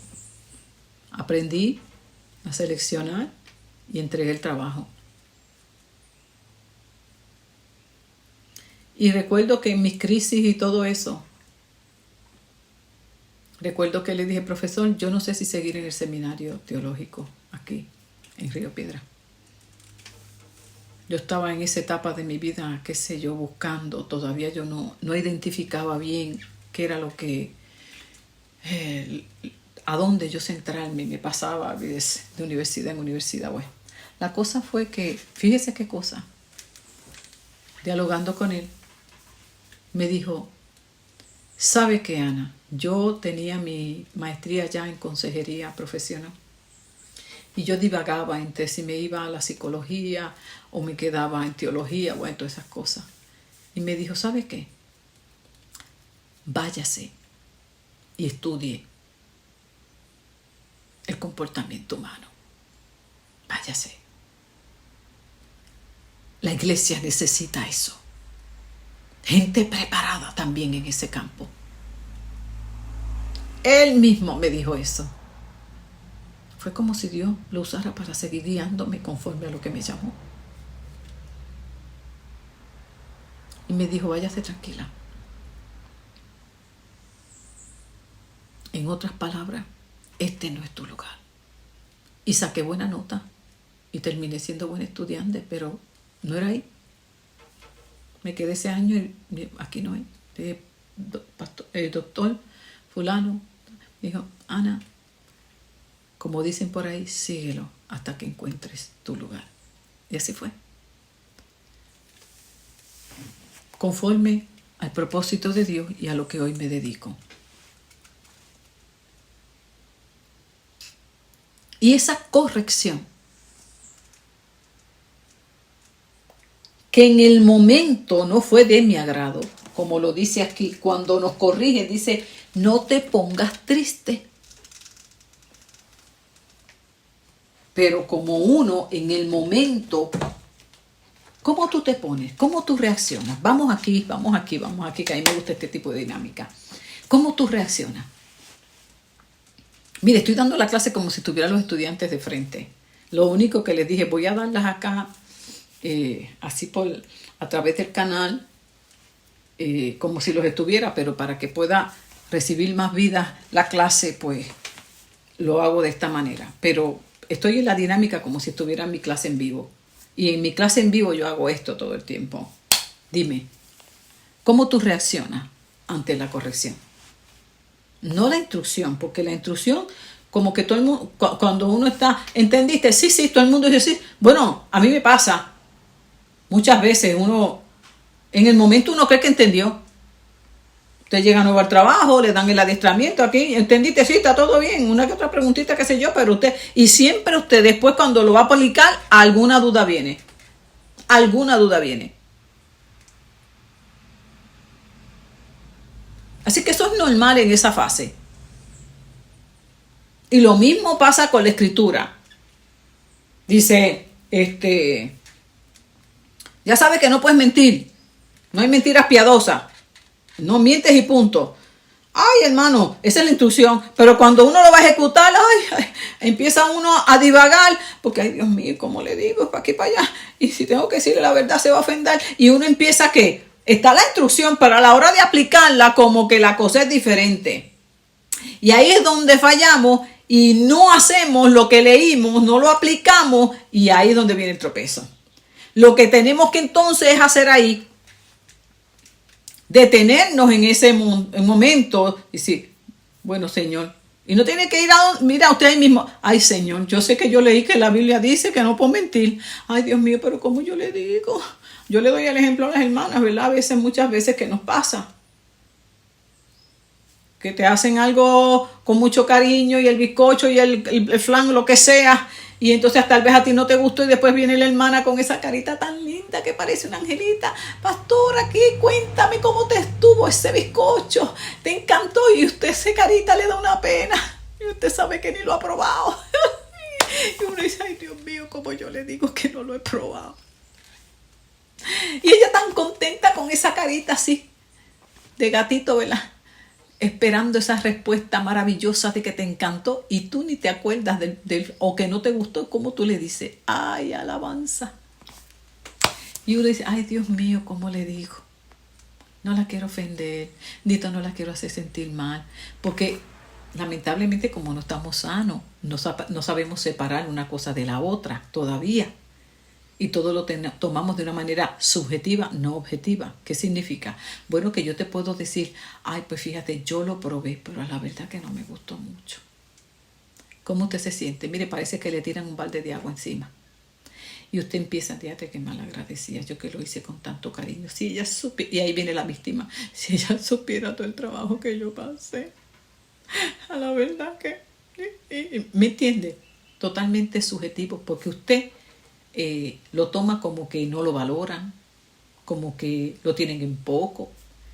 aprendí a seleccionar y entregué el trabajo. Y recuerdo que en mis crisis y todo eso, recuerdo que le dije, profesor, yo no sé si seguir en el seminario teológico aquí, en Río Piedra. Yo estaba en esa etapa de mi vida, qué sé yo, buscando. Todavía yo no identificaba bien qué era lo que, a dónde yo centrarme. Me pasaba de universidad en universidad. Bueno, la cosa fue que, fíjese qué cosa, dialogando con él, me dijo, ¿sabe qué, Ana? Yo tenía mi maestría ya en consejería profesional y yo divagaba entre si me iba a la psicología o me quedaba en teología, bueno, todas esas cosas. Y me dijo, ¿sabe qué? Váyase y estudie el comportamiento humano. Váyase. La iglesia necesita eso. Gente preparada también en ese campo. Él mismo me dijo eso. Fue como si Dios lo usara para seguir guiándome conforme a lo que me llamó. Y me dijo, váyase tranquila. En otras palabras, este no es tu lugar. Y saqué buena nota y terminé siendo buen estudiante, pero no era ahí. Me quedé ese año y aquí no es. El doctor fulano dijo, Ana, como dicen por ahí, síguelo hasta que encuentres tu lugar. Y así fue. Conforme al propósito de Dios y a lo que hoy me dedico. Y esa corrección, que en el momento no fue de mi agrado, como lo dice aquí, cuando nos corrige, dice, no te pongas triste. Pero como uno en el momento, ¿cómo tú te pones? ¿Cómo tú reaccionas? Vamos aquí, que a mí me gusta este tipo de dinámica. ¿Cómo tú reaccionas? Mire, estoy dando la clase como si tuviera los estudiantes de frente. Lo único que les dije, voy a darlas acá, así a través del canal, como si los estuviera, pero para que pueda recibir más vida la clase, pues lo hago de esta manera. Pero estoy en la dinámica como si estuviera en mi clase en vivo. Y en mi clase en vivo yo hago esto todo el tiempo. Dime, ¿cómo tú reaccionas ante la corrección? No la instrucción, porque la instrucción, como que todo el mundo, cuando uno está, ¿entendiste? Sí, todo el mundo dice sí. Bueno, a mí me pasa. Muchas veces en el momento uno cree que entendió. Usted llega nuevo al trabajo, le dan el adiestramiento aquí, ¿entendiste? Sí, está todo bien. Una que otra preguntita, qué sé yo, pero y siempre usted después cuando lo va a aplicar, alguna duda viene. Alguna duda viene. Así que eso es normal en esa fase. Y lo mismo pasa con la escritura. Dice, ya sabes que no puedes mentir. No hay mentiras piadosas. No mientes y punto. Ay, hermano, esa es la instrucción. Pero cuando uno lo va a ejecutar, empieza uno a divagar. Porque, ay, Dios mío, ¿cómo le digo? Es para aquí, para allá. Y si tengo que decirle la verdad, se va a ofender. Y uno empieza, ¿qué? Está la instrucción, pero a la hora de aplicarla, como que la cosa es diferente. Y ahí es donde fallamos y no hacemos lo que leímos, no lo aplicamos, y ahí es donde viene el tropezo. Lo que tenemos que entonces es hacer ahí, detenernos en ese momento y decir, bueno, Señor, y no tiene que ir mira usted ahí mismo, ay, Señor, yo sé que yo leí que la Biblia dice que no puedo mentir, ay, Dios mío, pero ¿cómo yo le digo? Yo le doy el ejemplo a las hermanas, ¿verdad? Muchas veces que nos pasa, que te hacen algo con mucho cariño y el bizcocho y el flan, lo que sea, y entonces tal vez a ti no te gustó y después viene la hermana con esa carita tan linda que parece una angelita. Pastor, aquí cuéntame cómo te estuvo ese bizcocho, te encantó, y usted esa carita le da una pena y usted sabe que ni lo ha probado. Y uno dice, ay, Dios mío, como yo le digo que no lo he probado. Y ella tan contenta con esa carita así de gatito, ¿verdad? Esperando esa respuesta maravillosa de que te encantó y tú ni te acuerdas o que no te gustó, como tú le dices, ay, alabanza. Y uno dice, ay, Dios mío, ¿cómo le digo? No la quiero ofender, no la quiero hacer sentir mal, porque lamentablemente como no estamos sanos, no sabemos separar una cosa de la otra todavía. Y todo lo tomamos de una manera subjetiva, no objetiva. ¿Qué significa? Bueno, que yo te puedo decir, ay, pues fíjate, yo lo probé, pero la verdad que no me gustó mucho. ¿Cómo usted se siente? Mire, parece que le tiran un balde de agua encima. Y usted empieza, fíjate que malagradecida, yo que lo hice con tanto cariño. Si ella supiera, y ahí viene la víctima, si ella supiera todo el trabajo que yo pasé, a la verdad que, ¿me entiende? Totalmente subjetivo, porque usted lo toma como que no lo valoran, como que lo tienen en poco,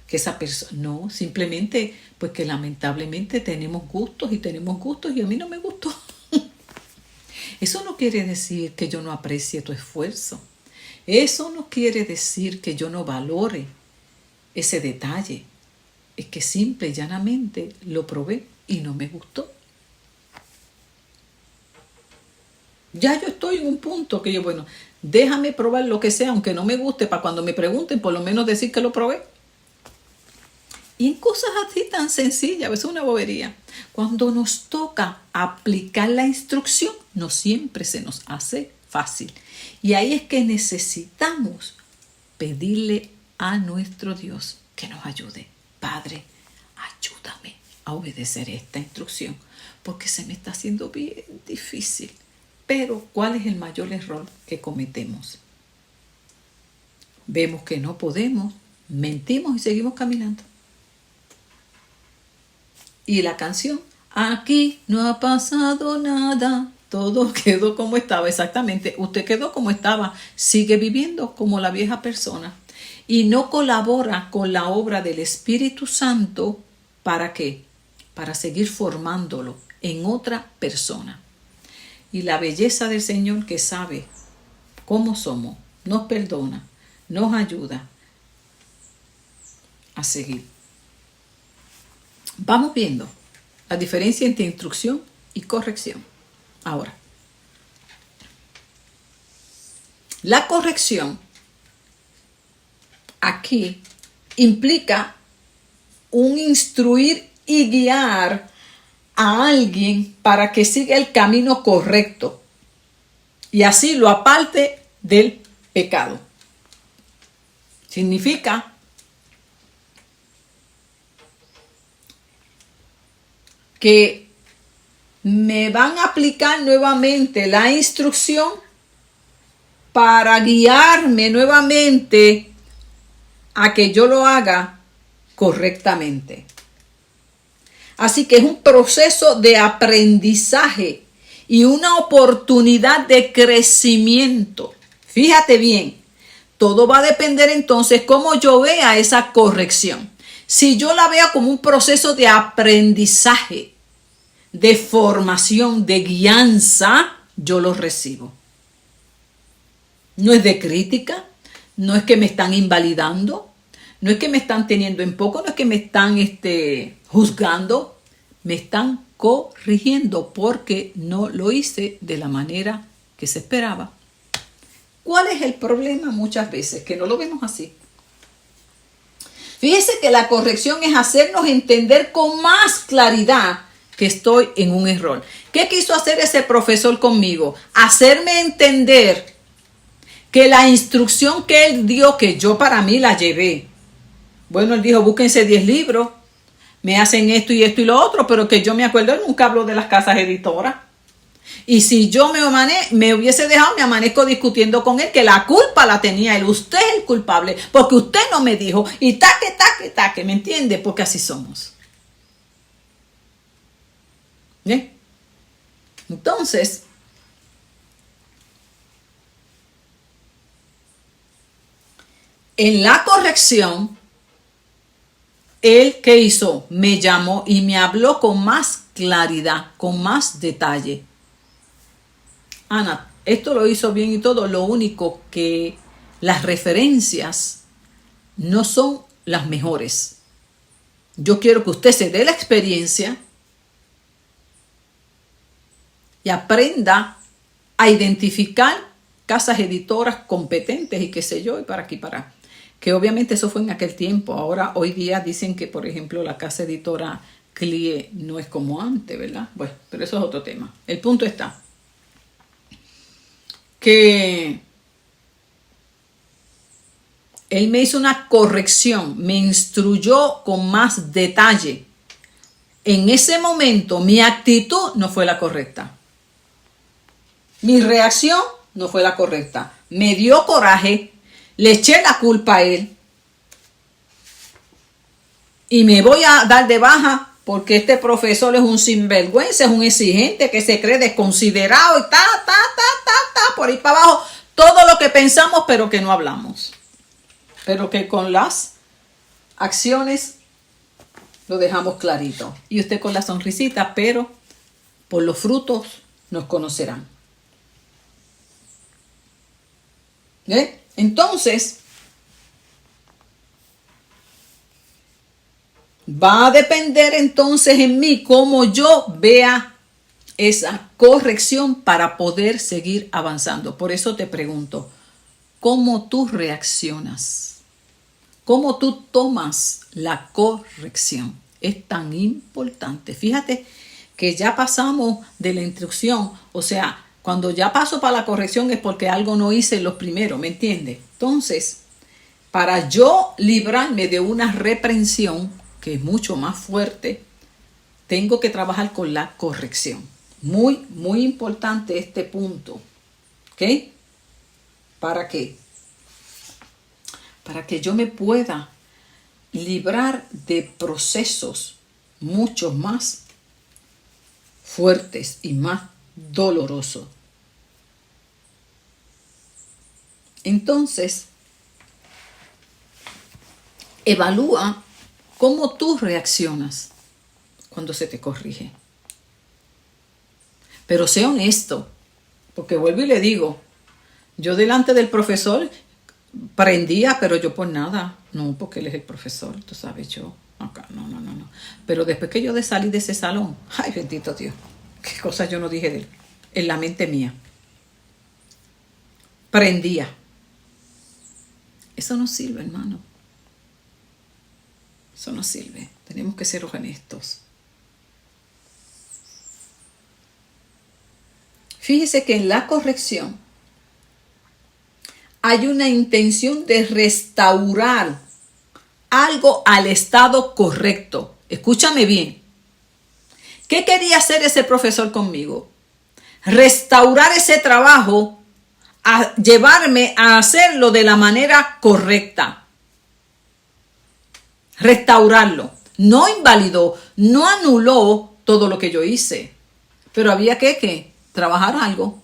que esa persona, no, simplemente pues que lamentablemente tenemos gustos y a mí no me gustó. Eso no quiere decir que yo no aprecie tu esfuerzo, eso no quiere decir que yo no valore ese detalle, es que simple y llanamente lo probé y no me gustó. Ya yo estoy en un punto que yo, bueno, déjame probar lo que sea, aunque no me guste, para cuando me pregunten, por lo menos decir que lo probé. Y en cosas así tan sencillas, a veces una bobería. Cuando nos toca aplicar la instrucción, no siempre se nos hace fácil. Y ahí es que necesitamos pedirle a nuestro Dios que nos ayude. Padre, ayúdame a obedecer esta instrucción, porque se me está haciendo bien difícil. Pero, ¿cuál es el mayor error que cometemos? Vemos que no podemos, mentimos y seguimos caminando. Y la canción, aquí no ha pasado nada, todo quedó como estaba. Exactamente, usted quedó como estaba, sigue viviendo como la vieja persona y no colabora con la obra del Espíritu Santo. ¿Para qué? Para seguir formándolo en otra persona. Y la belleza del Señor, que sabe cómo somos, nos perdona, nos ayuda a seguir. Vamos viendo la diferencia entre instrucción y corrección. Ahora, la corrección aquí implica un instruir y guiar a alguien para que siga el camino correcto y así lo aparte del pecado. Significa que me van a aplicar nuevamente la instrucción para guiarme nuevamente a que yo lo haga correctamente. Así que es un proceso de aprendizaje y una oportunidad de crecimiento. Fíjate bien, todo va a depender entonces cómo yo vea esa corrección. Si yo la veo como un proceso de aprendizaje, de formación, de guianza, yo lo recibo. No es de crítica, no es que me están invalidando, no es que me están teniendo en poco, no es que me están juzgando, me están corrigiendo porque no lo hice de la manera que se esperaba. ¿Cuál es el problema muchas veces? Que no lo vemos así. Fíjese que la corrección es hacernos entender con más claridad que estoy en un error. ¿Qué quiso hacer ese profesor conmigo? Hacerme entender que la instrucción que él dio, que yo para mí la llevé. Bueno, él dijo, búsquense 10 libros, me hacen esto y lo otro, pero que yo me acuerdo, él nunca habló de las casas editoras. Y si yo me hubiese dejado, me amanezco discutiendo con él, que la culpa la tenía él. Usted es el culpable, porque usted no me dijo. Y taque, ¿me entiende? Porque así somos. ¿Bien? Entonces, en la corrección, él, ¿qué hizo? Me llamó y me habló con más claridad, con más detalle. Ana, esto lo hizo bien y todo, lo único que las referencias no son las mejores. Yo quiero que usted se dé la experiencia y aprenda a identificar casas editoras competentes y qué sé yo, y para aquí, para. Que obviamente eso fue en aquel tiempo. Ahora, hoy día dicen que, por ejemplo, la casa editora CLIE no es como antes, ¿verdad? Bueno, pero eso es otro tema. El punto está que él me hizo una corrección, me instruyó con más detalle. En ese momento, mi actitud no fue la correcta. Mi reacción no fue la correcta. Me dio coraje, le eché la culpa a él y me voy a dar de baja porque este profesor es un sinvergüenza, es un exigente que se cree desconsiderado y por ahí para abajo. Todo lo que pensamos pero que no hablamos. Pero que con las acciones lo dejamos clarito. Y usted con la sonrisita, pero por los frutos nos conocerán. ¿Eh? Entonces, va a depender entonces en mí cómo yo vea esa corrección para poder seguir avanzando. Por eso te pregunto, ¿cómo tú reaccionas? cómo tú tomas la corrección. Es tan importante. Fíjate que ya pasamos de la instrucción, o sea, cuando ya paso para la corrección es porque algo no hice en los primeros, ¿me entiendes? Entonces, para yo librarme de una reprensión, que es mucho más fuerte, tengo que trabajar con la corrección. Muy, muy importante este punto. ¿Ok? ¿Para qué? Para que yo me pueda librar de procesos mucho más fuertes y más dolorosos. Entonces, evalúa cómo tú reaccionas cuando se te corrige. Pero sé honesto, porque vuelvo y le digo, yo delante del profesor prendía, pero yo por nada, no, porque él es el profesor, tú sabes, yo acá, no. Pero después que yo salí de ese salón, ay, bendito Dios, qué cosas yo no dije de él, en la mente mía. Prendía. Eso no sirve, hermano. Eso no sirve. Tenemos que ser honestos. Fíjese que en la corrección hay una intención de restaurar algo al estado correcto. Escúchame bien. ¿Qué quería hacer ese profesor conmigo? Restaurar ese trabajo, a llevarme a hacerlo de la manera correcta. Restaurarlo. No invalidó, no anuló todo lo que yo hice. Pero había que trabajar algo.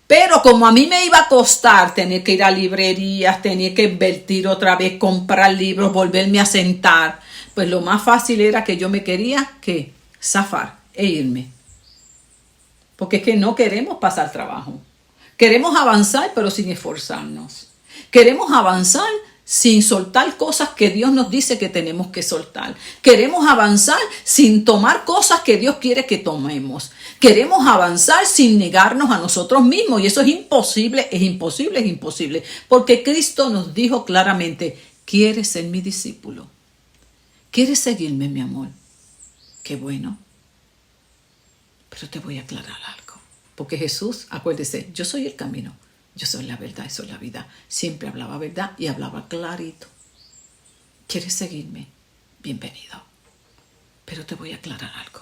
Pero como a mí me iba a costar tener que ir a librerías, tener que invertir otra vez, comprar libros, volverme a sentar, pues lo más fácil era que yo me quería zafar e irme. Porque es que no queremos pasar trabajo. Queremos avanzar, pero sin esforzarnos. Queremos avanzar sin soltar cosas que Dios nos dice que tenemos que soltar. Queremos avanzar sin tomar cosas que Dios quiere que tomemos. Queremos avanzar sin negarnos a nosotros mismos. Y eso es imposible, es imposible, es imposible. Porque Cristo nos dijo claramente, ¿quieres ser mi discípulo? ¿Quieres seguirme, mi amor? Qué bueno. Pero te voy a aclarar algo. Porque Jesús, acuérdese, yo soy el camino, yo soy la verdad, soy la vida. Siempre hablaba verdad y hablaba clarito. ¿Quieres seguirme? Bienvenido. Pero te voy a aclarar algo.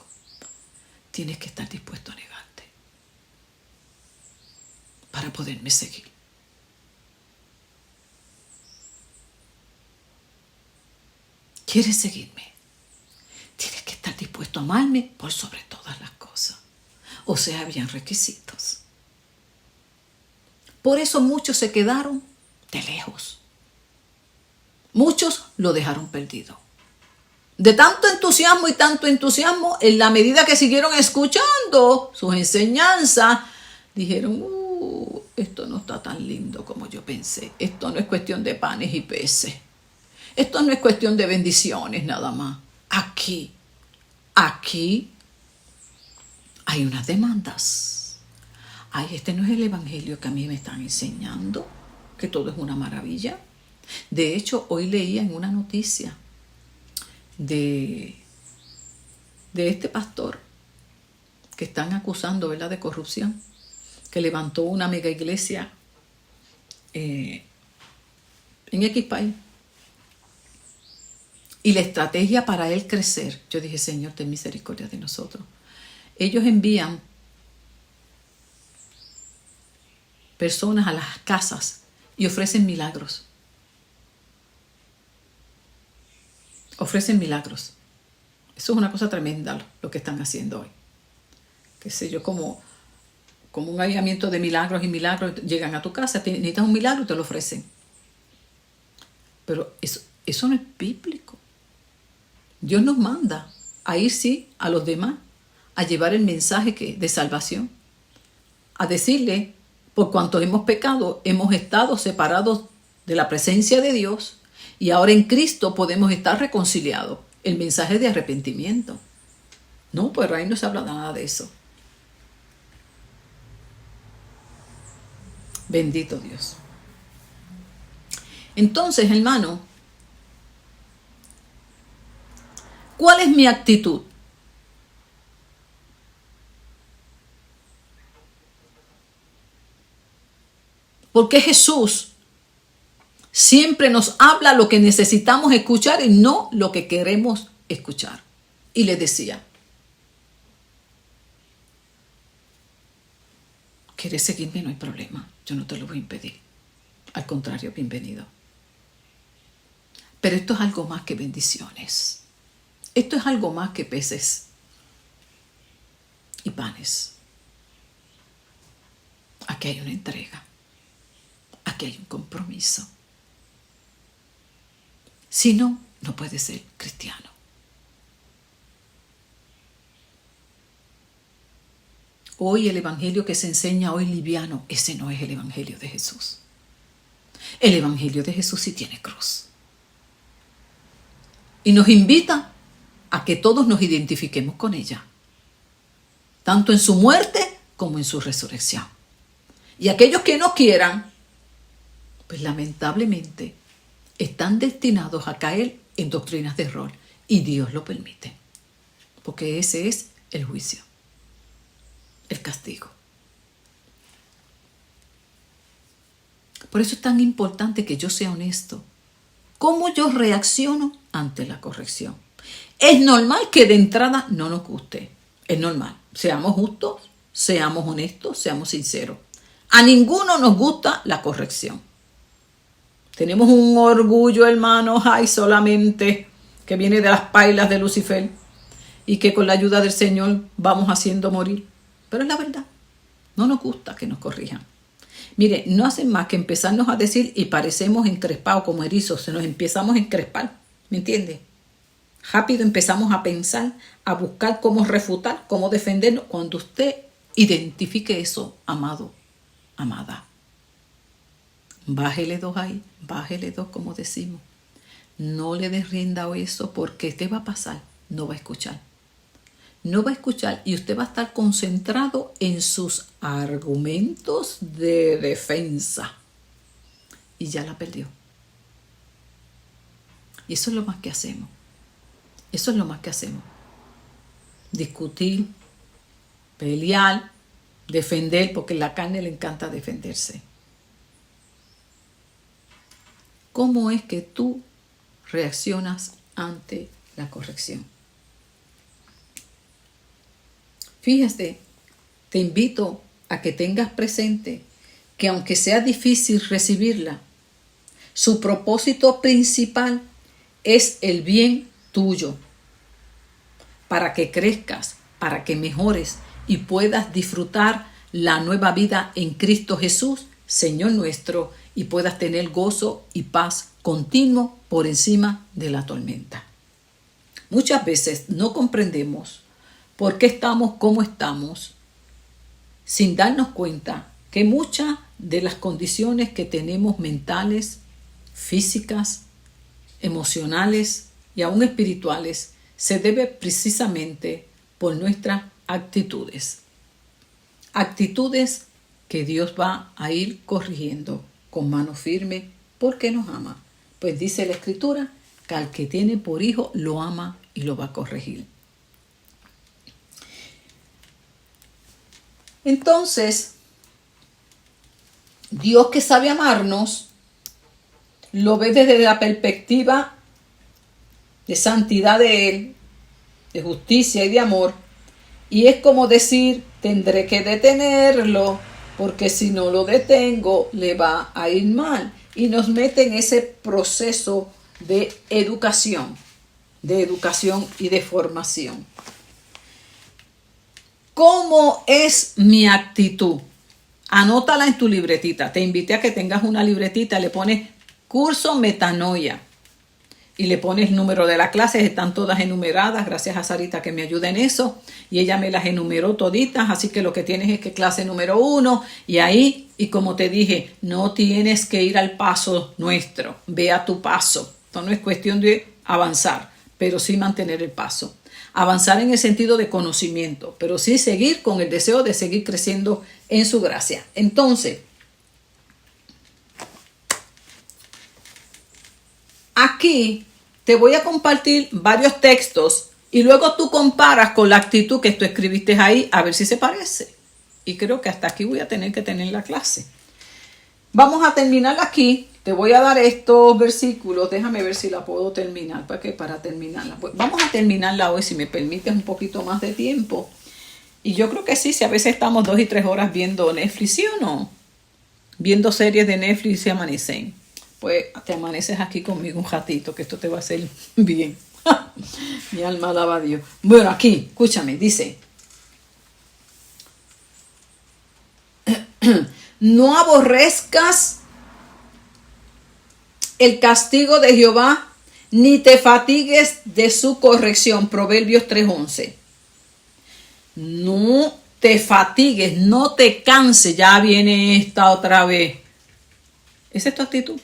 Tienes que estar dispuesto a negarte para poderme seguir. ¿Quieres seguirme? Tienes que estar dispuesto a amarme por sobre todas las cosas. O sea, habían requisitos. Por eso muchos se quedaron de lejos. Muchos lo dejaron perdido. De tanto entusiasmo, en la medida que siguieron escuchando sus enseñanzas, dijeron, esto no está tan lindo como yo pensé. Esto no es cuestión de panes y peces. Esto no es cuestión de bendiciones nada más. Aquí hay unas demandas. Ay, este no es el evangelio que a mí me están enseñando, que todo es una maravilla. De hecho, hoy leía en una noticia de este pastor que están acusando, ¿verdad?, de corrupción, que levantó una mega iglesia en X país. Y la estrategia para él crecer, yo dije, Señor, ten misericordia de nosotros. Ellos envían personas a las casas y ofrecen milagros. Ofrecen milagros. Eso es una cosa tremenda lo que están haciendo hoy. Qué sé yo, como un avivamiento de milagros y milagros. Llegan a tu casa, necesitas un milagro y te lo ofrecen. Pero eso no es bíblico. Dios nos manda a ir, sí, a los demás, a llevar el mensaje de salvación, a decirle, por cuanto hemos pecado, hemos estado separados de la presencia de Dios y ahora en Cristo podemos estar reconciliados. El mensaje de arrepentimiento. No, pero ahí no se habla nada de eso. Bendito Dios. Entonces, hermano, ¿Cuál es mi actitud? Porque Jesús siempre nos habla lo que necesitamos escuchar y no lo que queremos escuchar. Y le decía, ¿quieres seguirme? No hay problema, yo no te lo voy a impedir. Al contrario, bienvenido. Pero esto es algo más que bendiciones. Esto es algo más que peces y panes. Aquí hay una entrega. Aquí hay un compromiso. Si no, no puede ser cristiano. Hoy el evangelio que se enseña hoy liviano, ese no es el evangelio de Jesús. El evangelio de Jesús sí tiene cruz. Y nos invita a que todos nos identifiquemos con ella, tanto en su muerte como en su resurrección. Y aquellos que no quieran, pues lamentablemente están destinados a caer en doctrinas de error. Y Dios lo permite, porque ese es el juicio, el castigo. Por eso es tan importante que yo sea honesto. ¿Cómo yo reacciono ante la corrección? Es normal que de entrada no nos guste. Es normal. Seamos justos, seamos honestos, seamos sinceros. A ninguno nos gusta la corrección. Tenemos un orgullo, hermanos, solamente que viene de las pailas de Lucifer y que con la ayuda del Señor vamos haciendo morir. Pero es la verdad. No nos gusta que nos corrijan. Mire, no hacen más que empezarnos a decir y parecemos encrespados como erizos. Se nos empezamos a encrespar. ¿Me entiende? Rápido empezamos a pensar, a buscar cómo refutar, cómo defendernos. Cuando usted identifique eso, amado, amada, bájele 2 ahí, bájele 2 como decimos. No le des rienda a eso porque te va a pasar, no va a escuchar. No va a escuchar y usted va a estar concentrado en sus argumentos de defensa. Y ya la perdió. Y eso es lo más que hacemos. Eso es lo más que hacemos. Discutir, pelear, defender, porque a la carne le encanta defenderse. ¿Cómo es que tú reaccionas ante la corrección? Fíjate, te invito a que tengas presente que aunque sea difícil recibirla, su propósito principal es el bien tuyo, para que crezcas, para que mejores y puedas disfrutar la nueva vida en Cristo Jesús, Señor nuestro, y puedas tener gozo y paz continuo por encima de la tormenta. Muchas veces no comprendemos por qué estamos como estamos, sin darnos cuenta que muchas de las condiciones que tenemos mentales, físicas, emocionales y aún espirituales se debe precisamente por nuestras actitudes. Actitudes que Dios va a ir corrigiendo con mano firme porque nos ama. Pues dice la Escritura que al que tiene por hijo lo ama y lo va a corregir. Entonces, Dios que sabe amarnos, lo ve desde la perspectiva de santidad de Él, de justicia y de amor. Y es como decir, tendré que detenerlo, porque si no lo detengo, le va a ir mal. Y nos mete en ese proceso de educación y de formación. ¿Cómo es mi actitud? Anótala en tu libretita. Te invité a que tengas una libretita, le pones curso metanoia y le pones el número de la clase. Están todas enumeradas, gracias a Sarita que me ayuda en eso, y ella me las enumeró toditas, así que lo que tienes es que clase número 1, y ahí, y como te dije, no tienes que ir al paso nuestro, ve a tu paso. Esto no es cuestión de avanzar, pero sí mantener el paso. Avanzar en el sentido de conocimiento, pero sí seguir con el deseo de seguir creciendo en su gracia. Entonces, aquí te voy a compartir varios textos Y luego tú comparas con la actitud que tú escribiste ahí a ver si se parece. Y creo que hasta aquí voy a tener que tener la clase. Vamos a terminar aquí. Te voy a dar estos versículos. Déjame ver si la puedo terminar. Para terminarla. Pues vamos a terminarla hoy, si me permites un poquito más de tiempo. Y yo creo que sí, si a veces estamos 2 y 3 horas viendo Netflix, ¿sí o no? Viendo series de Netflix y se amanecen. Pues te amaneces aquí conmigo un ratito, que esto te va a hacer bien. Mi alma alaba a Dios. Bueno, aquí, escúchame, dice: no aborrezcas el castigo de Jehová, ni te fatigues de su corrección. Proverbios 3:11. No te fatigues, no te canses. Ya viene esta otra vez. ¿Esa es tu actitud?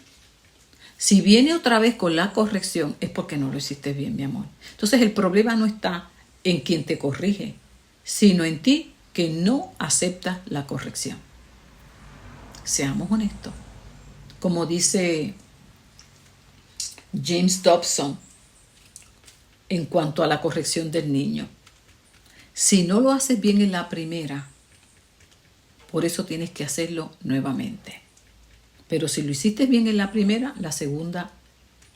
Si viene otra vez con la corrección, es porque no lo hiciste bien, mi amor. Entonces el problema no está en quien te corrige, sino en ti, que no aceptas la corrección. Seamos honestos. Como dice James Dobson en cuanto a la corrección del niño: si no lo haces bien en la primera, por eso tienes que hacerlo nuevamente. Pero si lo hiciste bien en la primera, la segunda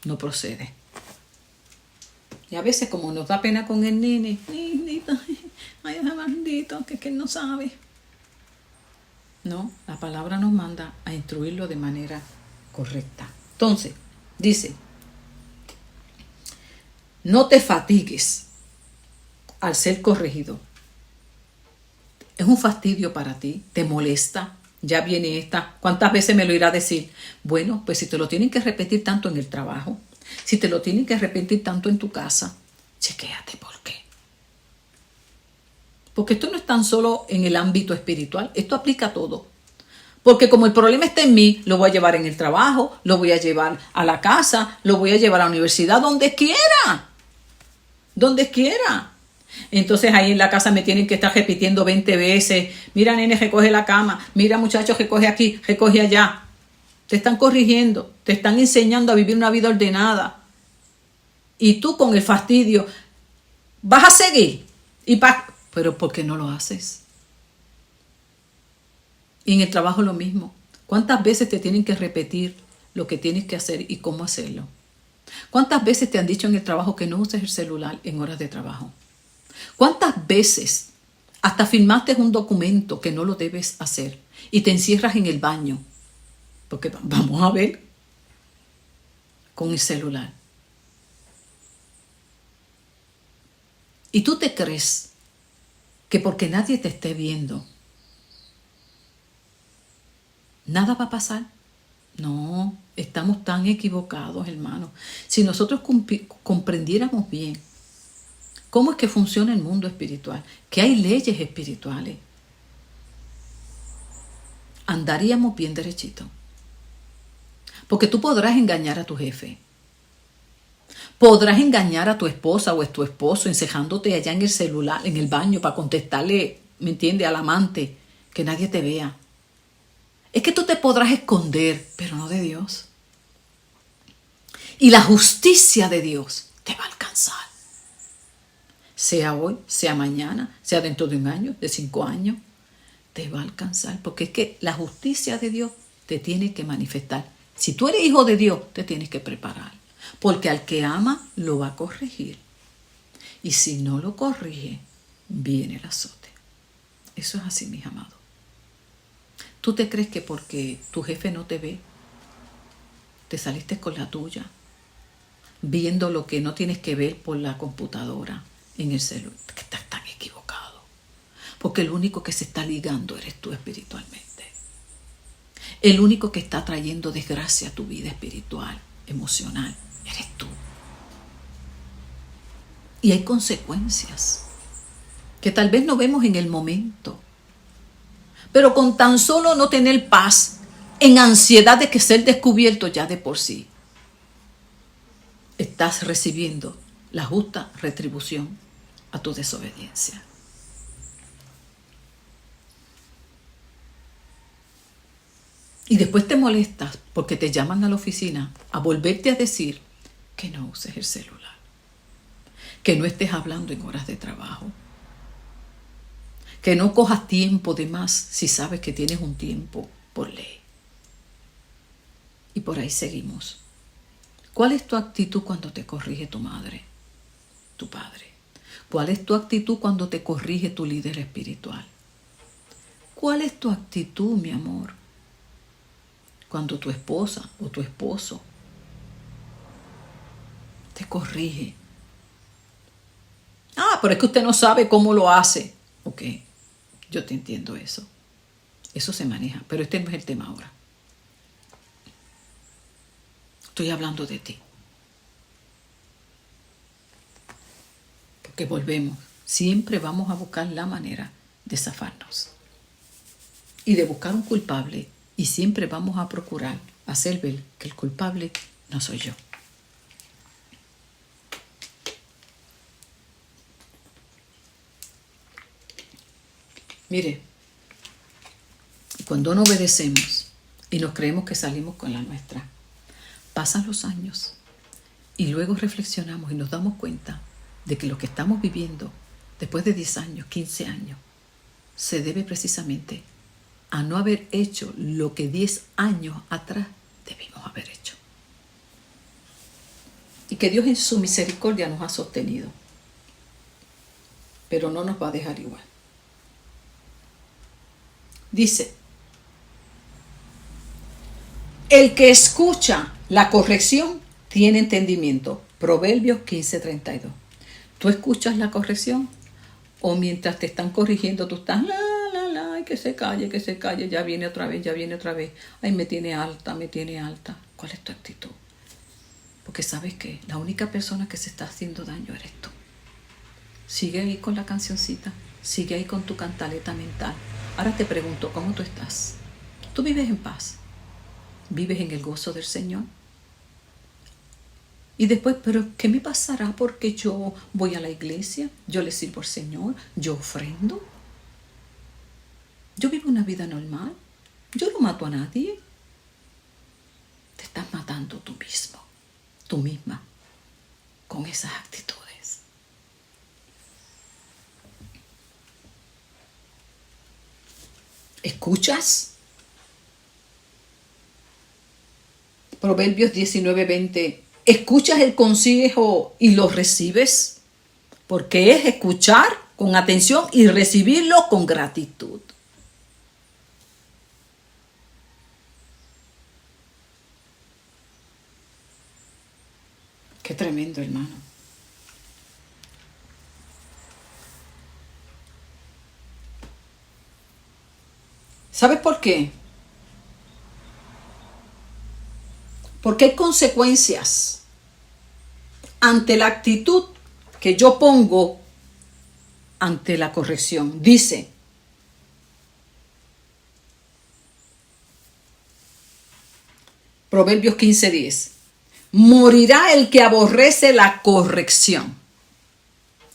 no procede. Y a veces, como nos da pena con el nene, ay, ese bandito, que él no sabe. No, la palabra nos manda a instruirlo de manera correcta. Entonces, dice: no te fatigues al ser corregido. Es un fastidio para ti, te molesta. Ya viene esta. ¿Cuántas veces me lo irá a decir? Bueno, pues si te lo tienen que repetir tanto en el trabajo, si te lo tienen que repetir tanto en tu casa, chequéate por qué. Porque esto no es tan solo en el ámbito espiritual, esto aplica a todo. Porque como el problema está en mí, lo voy a llevar en el trabajo, lo voy a llevar a la casa, lo voy a llevar a la universidad, donde quiera. Donde quiera. Entonces ahí en la casa me tienen que estar repitiendo 20 veces: mira, nene, recoge la cama, mira, muchacho, recoge aquí, recoge allá. Te están corrigiendo, te están enseñando a vivir una vida ordenada. Y tú con el fastidio vas a seguir. Pero ¿por qué no lo haces? Y en el trabajo lo mismo. ¿Cuántas veces te tienen que repetir lo que tienes que hacer y cómo hacerlo? ¿Cuántas veces te han dicho en el trabajo que no uses el celular en horas de trabajo? ¿Cuántas veces hasta firmaste un documento que no lo debes hacer y te encierras en el baño? Porque vamos a ver con el celular. Y tú te crees que porque nadie te esté viendo, nada va a pasar. No, estamos tan equivocados, hermanos. Si nosotros comprendiéramos bien cómo es que funciona el mundo espiritual, que hay leyes espirituales, andaríamos bien derechito. Porque tú podrás engañar a tu jefe. Podrás engañar a tu esposa o a tu esposo encejándote allá en el celular, en el baño, para contestarle, ¿me entiendes?, al amante, que nadie te vea. Es que tú te podrás esconder, pero no de Dios. Y la justicia de Dios te va a alcanzar. Sea hoy, sea mañana, sea dentro de 1 año, de 5 años, te va a alcanzar. Porque es que la justicia de Dios te tiene que manifestar. Si tú eres hijo de Dios, te tienes que preparar. Porque al que ama, lo va a corregir. Y si no lo corrige, viene el azote. Eso es así, mis amados. ¿Tú te crees que porque tu jefe no te ve, te saliste con la tuya, viendo lo que no tienes que ver por la computadora, en el celular? Que estás tan equivocado. Porque el único que se está ligando eres tú espiritualmente. El único que está trayendo desgracia a tu vida espiritual, emocional, eres tú. Y hay consecuencias que tal vez no vemos en el momento. Pero con tan solo no tener paz, en ansiedad de que ser descubierto ya de por sí, estás recibiendo la justa retribución a tu desobediencia. Y después te molestas porque te llaman a la oficina a volverte a decir que no uses el celular. Que no estés hablando en horas de trabajo. Que no cojas tiempo de más si sabes que tienes un tiempo por ley. Y por ahí seguimos. ¿Cuál es tu actitud cuando te corrige tu madre, tu padre? ¿Cuál es tu actitud cuando te corrige tu líder espiritual? ¿Cuál es tu actitud, mi amor, cuando tu esposa o tu esposo te corrige? Pero es que usted no sabe cómo lo hace. Ok, yo te entiendo eso. Eso se maneja, pero este no es el tema ahora. Estoy hablando de ti. Porque volvemos. Siempre vamos a buscar la manera de zafarnos. Y de buscar un culpable. Y siempre vamos a procurar hacer ver que el culpable no soy yo. Mire, cuando no obedecemos y nos creemos que salimos con la nuestra, pasan los años y luego reflexionamos y nos damos cuenta de que lo que estamos viviendo después de 10 años, 15 años, se debe precisamente a no haber hecho lo que 10 años atrás debimos haber hecho. Y que Dios en su misericordia nos ha sostenido, pero no nos va a dejar igual. Dice, el que escucha la corrección tiene entendimiento. Proverbios 15:32. ¿Tú escuchas la corrección? O mientras te están corrigiendo, tú estás, que se calle, ya viene otra vez. Ay, me tiene alta. ¿Cuál es tu actitud? Porque sabes que la única persona que se está haciendo daño eres tú. Sigue ahí con la cancioncita, sigue ahí con tu cantaleta mental. Ahora te pregunto, ¿cómo tú estás? ¿Tú vives en paz? ¿Vives en el gozo del Señor? Y después, ¿pero qué me pasará porque yo voy a la iglesia? Yo le sirvo al Señor, yo ofrendo. Yo vivo una vida normal. Yo no mato a nadie. Te estás matando tú mismo, tú misma, con esas actitudes. ¿Escuchas? Proverbios 19:20. ¿Escuchas el consejo y lo recibes? Porque es escuchar con atención y recibirlo con gratitud. Qué tremendo, hermano. ¿Sabes por qué? Porque hay consecuencias ante la actitud que yo pongo ante la corrección. Dice, Proverbios 15:10, morirá el que aborrece la corrección.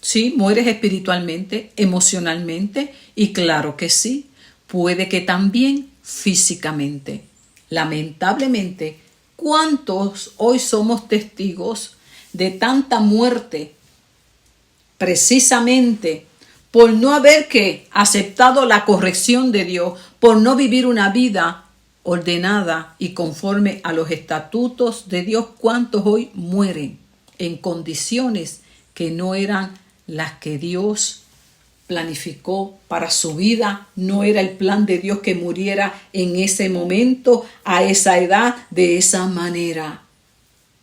Sí, mueres espiritualmente, emocionalmente y claro que sí, puede que también físicamente. Lamentablemente, ¿cuántos hoy somos testigos de tanta muerte precisamente por no haber aceptado la corrección de Dios, por no vivir una vida ordenada y conforme a los estatutos de Dios? ¿Cuántos hoy mueren en condiciones que no eran las que Dios planificó para su vida? No era el plan de Dios que muriera en ese momento, a esa edad, de esa manera.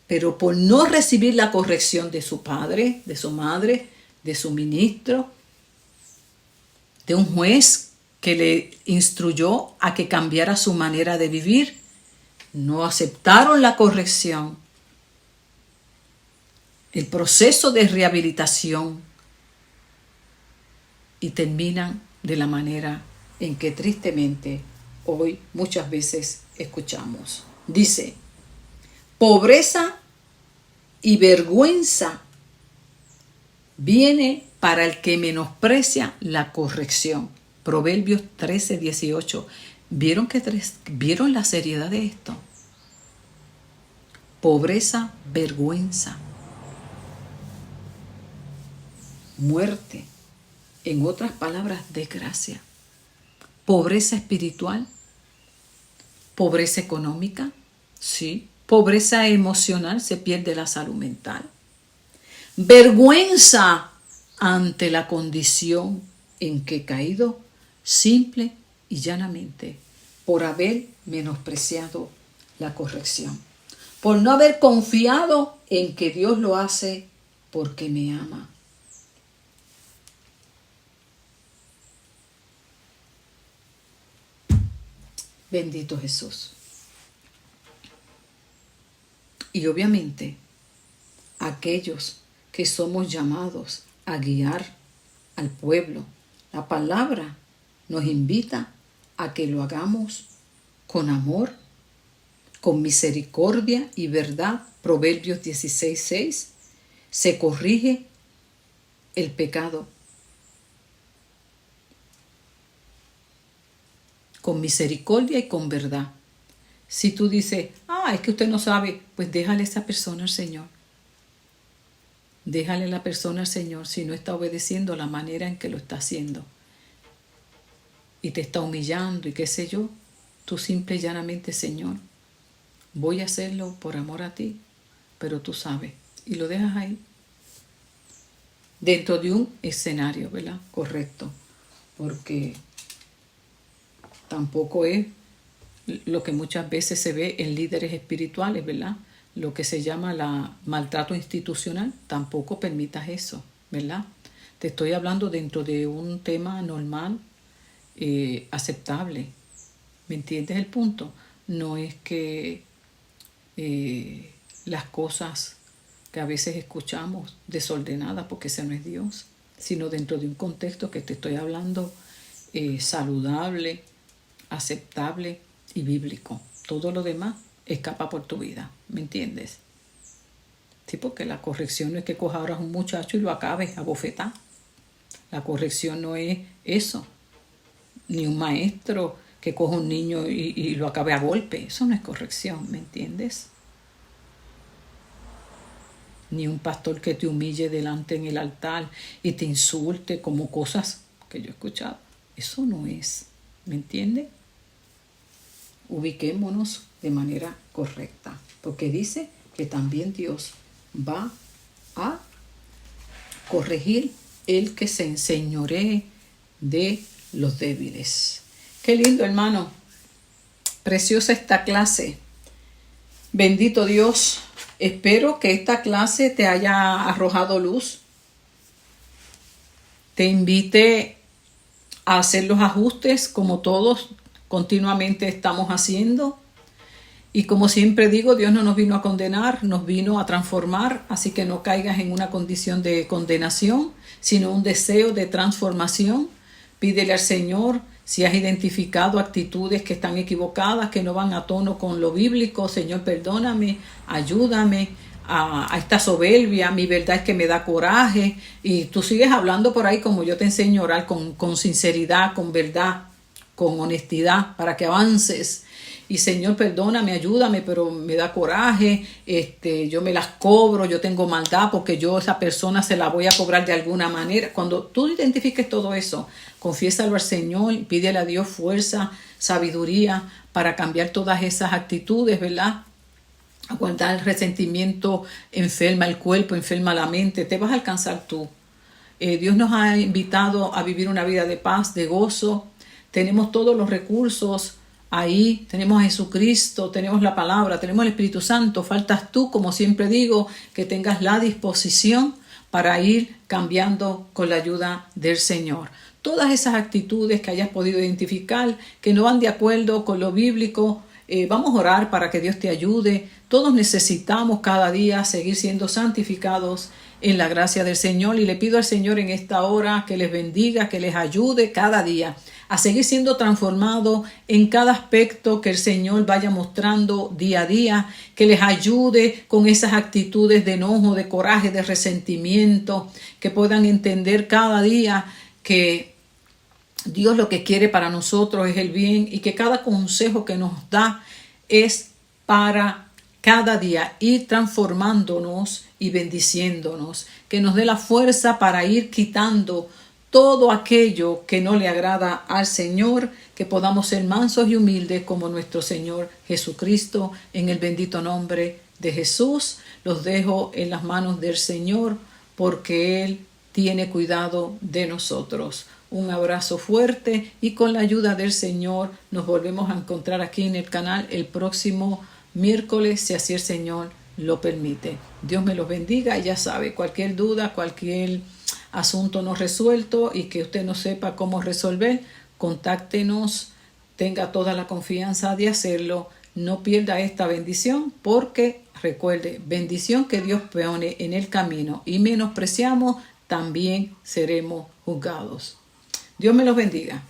Pero por no recibir la corrección de su padre, de su madre, de su ministro, de un juez que le instruyó a que cambiara su manera de vivir, no aceptaron la corrección. El proceso de rehabilitación, y terminan de la manera en que tristemente hoy muchas veces escuchamos. Dice, pobreza y vergüenza viene para el que menosprecia la corrección. Proverbios 13:18. ¿Vieron la seriedad de esto? Pobreza, vergüenza. muerte, en otras palabras, desgracia, pobreza espiritual, pobreza económica, sí, pobreza emocional, se pierde la salud mental, vergüenza ante la condición en que he caído, simple y llanamente, por haber menospreciado la corrección, por no haber confiado en que Dios lo hace porque me ama. Bendito Jesús. Y obviamente, aquellos que somos llamados a guiar al pueblo, la palabra nos invita a que lo hagamos con amor, con misericordia y verdad. Proverbios 16:6. Se corrige el pecado con misericordia y con verdad. Si tú dices, es que usted no sabe, pues déjale a esa persona al Señor. Déjale a la persona al Señor si no está obedeciendo la manera en que lo está haciendo. Y te está humillando y qué sé yo. Tú simple y llanamente, Señor, voy a hacerlo por amor a ti, pero tú sabes. Y lo dejas ahí. Dentro de un escenario, ¿verdad? Correcto. Porque tampoco es lo que muchas veces se ve en líderes espirituales, ¿verdad? Lo que se llama la maltrato institucional, tampoco permitas eso, ¿verdad? Te estoy hablando dentro de un tema normal, aceptable. ¿Me entiendes el punto? No es que las cosas que a veces escuchamos desordenadas, porque ese no es Dios, sino dentro de un contexto que te estoy hablando saludable, aceptable y bíblico. Todo lo demás escapa por tu vida, ¿me entiendes? Sí, porque la corrección no es que cojas ahora a un muchacho y lo acabes a bofetar. La corrección no es eso. Ni un maestro que coja a un niño y lo acabe a golpe. Eso no es corrección, ¿me entiendes? Ni un pastor que te humille delante en el altar y te insulte como cosas que yo he escuchado. Eso no es, ¿me entiendes? Ubiquémonos de manera correcta, porque dice que también Dios va a corregir el que se enseñoree de los débiles. Qué lindo, hermano. Preciosa esta clase. Bendito Dios. Espero que esta clase te haya arrojado luz. Te invite a hacer los ajustes como todos continuamente estamos haciendo. Y como siempre digo, Dios no nos vino a condenar, nos vino a transformar. Así que no caigas en una condición de condenación, sino un deseo de transformación. Pídele al Señor, si has identificado actitudes que están equivocadas, que no van a tono con lo bíblico, Señor, perdóname, ayúdame a esta soberbia, mi verdad es que me da coraje. Y tú sigues hablando por ahí como yo te enseño a orar, con sinceridad, con verdad, con honestidad, para que avances. Y Señor, perdóname, ayúdame, pero me da coraje, yo me las cobro, yo tengo maldad porque yo a esa persona se la voy a cobrar de alguna manera. Cuando tú identifiques todo eso, confiésalo al Señor, pídele a Dios fuerza, sabiduría para cambiar todas esas actitudes, ¿verdad? Aguantar el resentimiento enferma el cuerpo, enferma la mente, te vas a alcanzar tú. Dios nos ha invitado a vivir una vida de paz, de gozo. Tenemos todos los recursos ahí, tenemos a Jesucristo, tenemos la palabra, tenemos el Espíritu Santo. Faltas tú, como siempre digo, que tengas la disposición para ir cambiando con la ayuda del Señor. Todas esas actitudes que hayas podido identificar, que no van de acuerdo con lo bíblico, vamos a orar para que Dios te ayude. Todos necesitamos cada día seguir siendo santificados en la gracia del Señor, y le pido al Señor en esta hora que les bendiga, que les ayude cada día a seguir siendo transformados en cada aspecto que el Señor vaya mostrando día a día, que les ayude con esas actitudes de enojo, de coraje, de resentimiento, que puedan entender cada día que Dios lo que quiere para nosotros es el bien y que cada consejo que nos da es para cada día ir transformándonos y bendiciéndonos, que nos dé la fuerza para ir quitando todo aquello que no le agrada al Señor, que podamos ser mansos y humildes como nuestro Señor Jesucristo. En el bendito nombre de Jesús, los dejo en las manos del Señor, porque Él tiene cuidado de nosotros. Un abrazo fuerte y con la ayuda del Señor nos volvemos a encontrar aquí en el canal el próximo miércoles, si así el Señor lo permite. Dios me los bendiga y ya sabe, cualquier duda, cualquier asunto no resuelto y que usted no sepa cómo resolver, contáctenos, tenga toda la confianza de hacerlo. No pierda esta bendición, porque recuerde, bendición que Dios pone en el camino y menospreciamos, también seremos juzgados. Dios me los bendiga.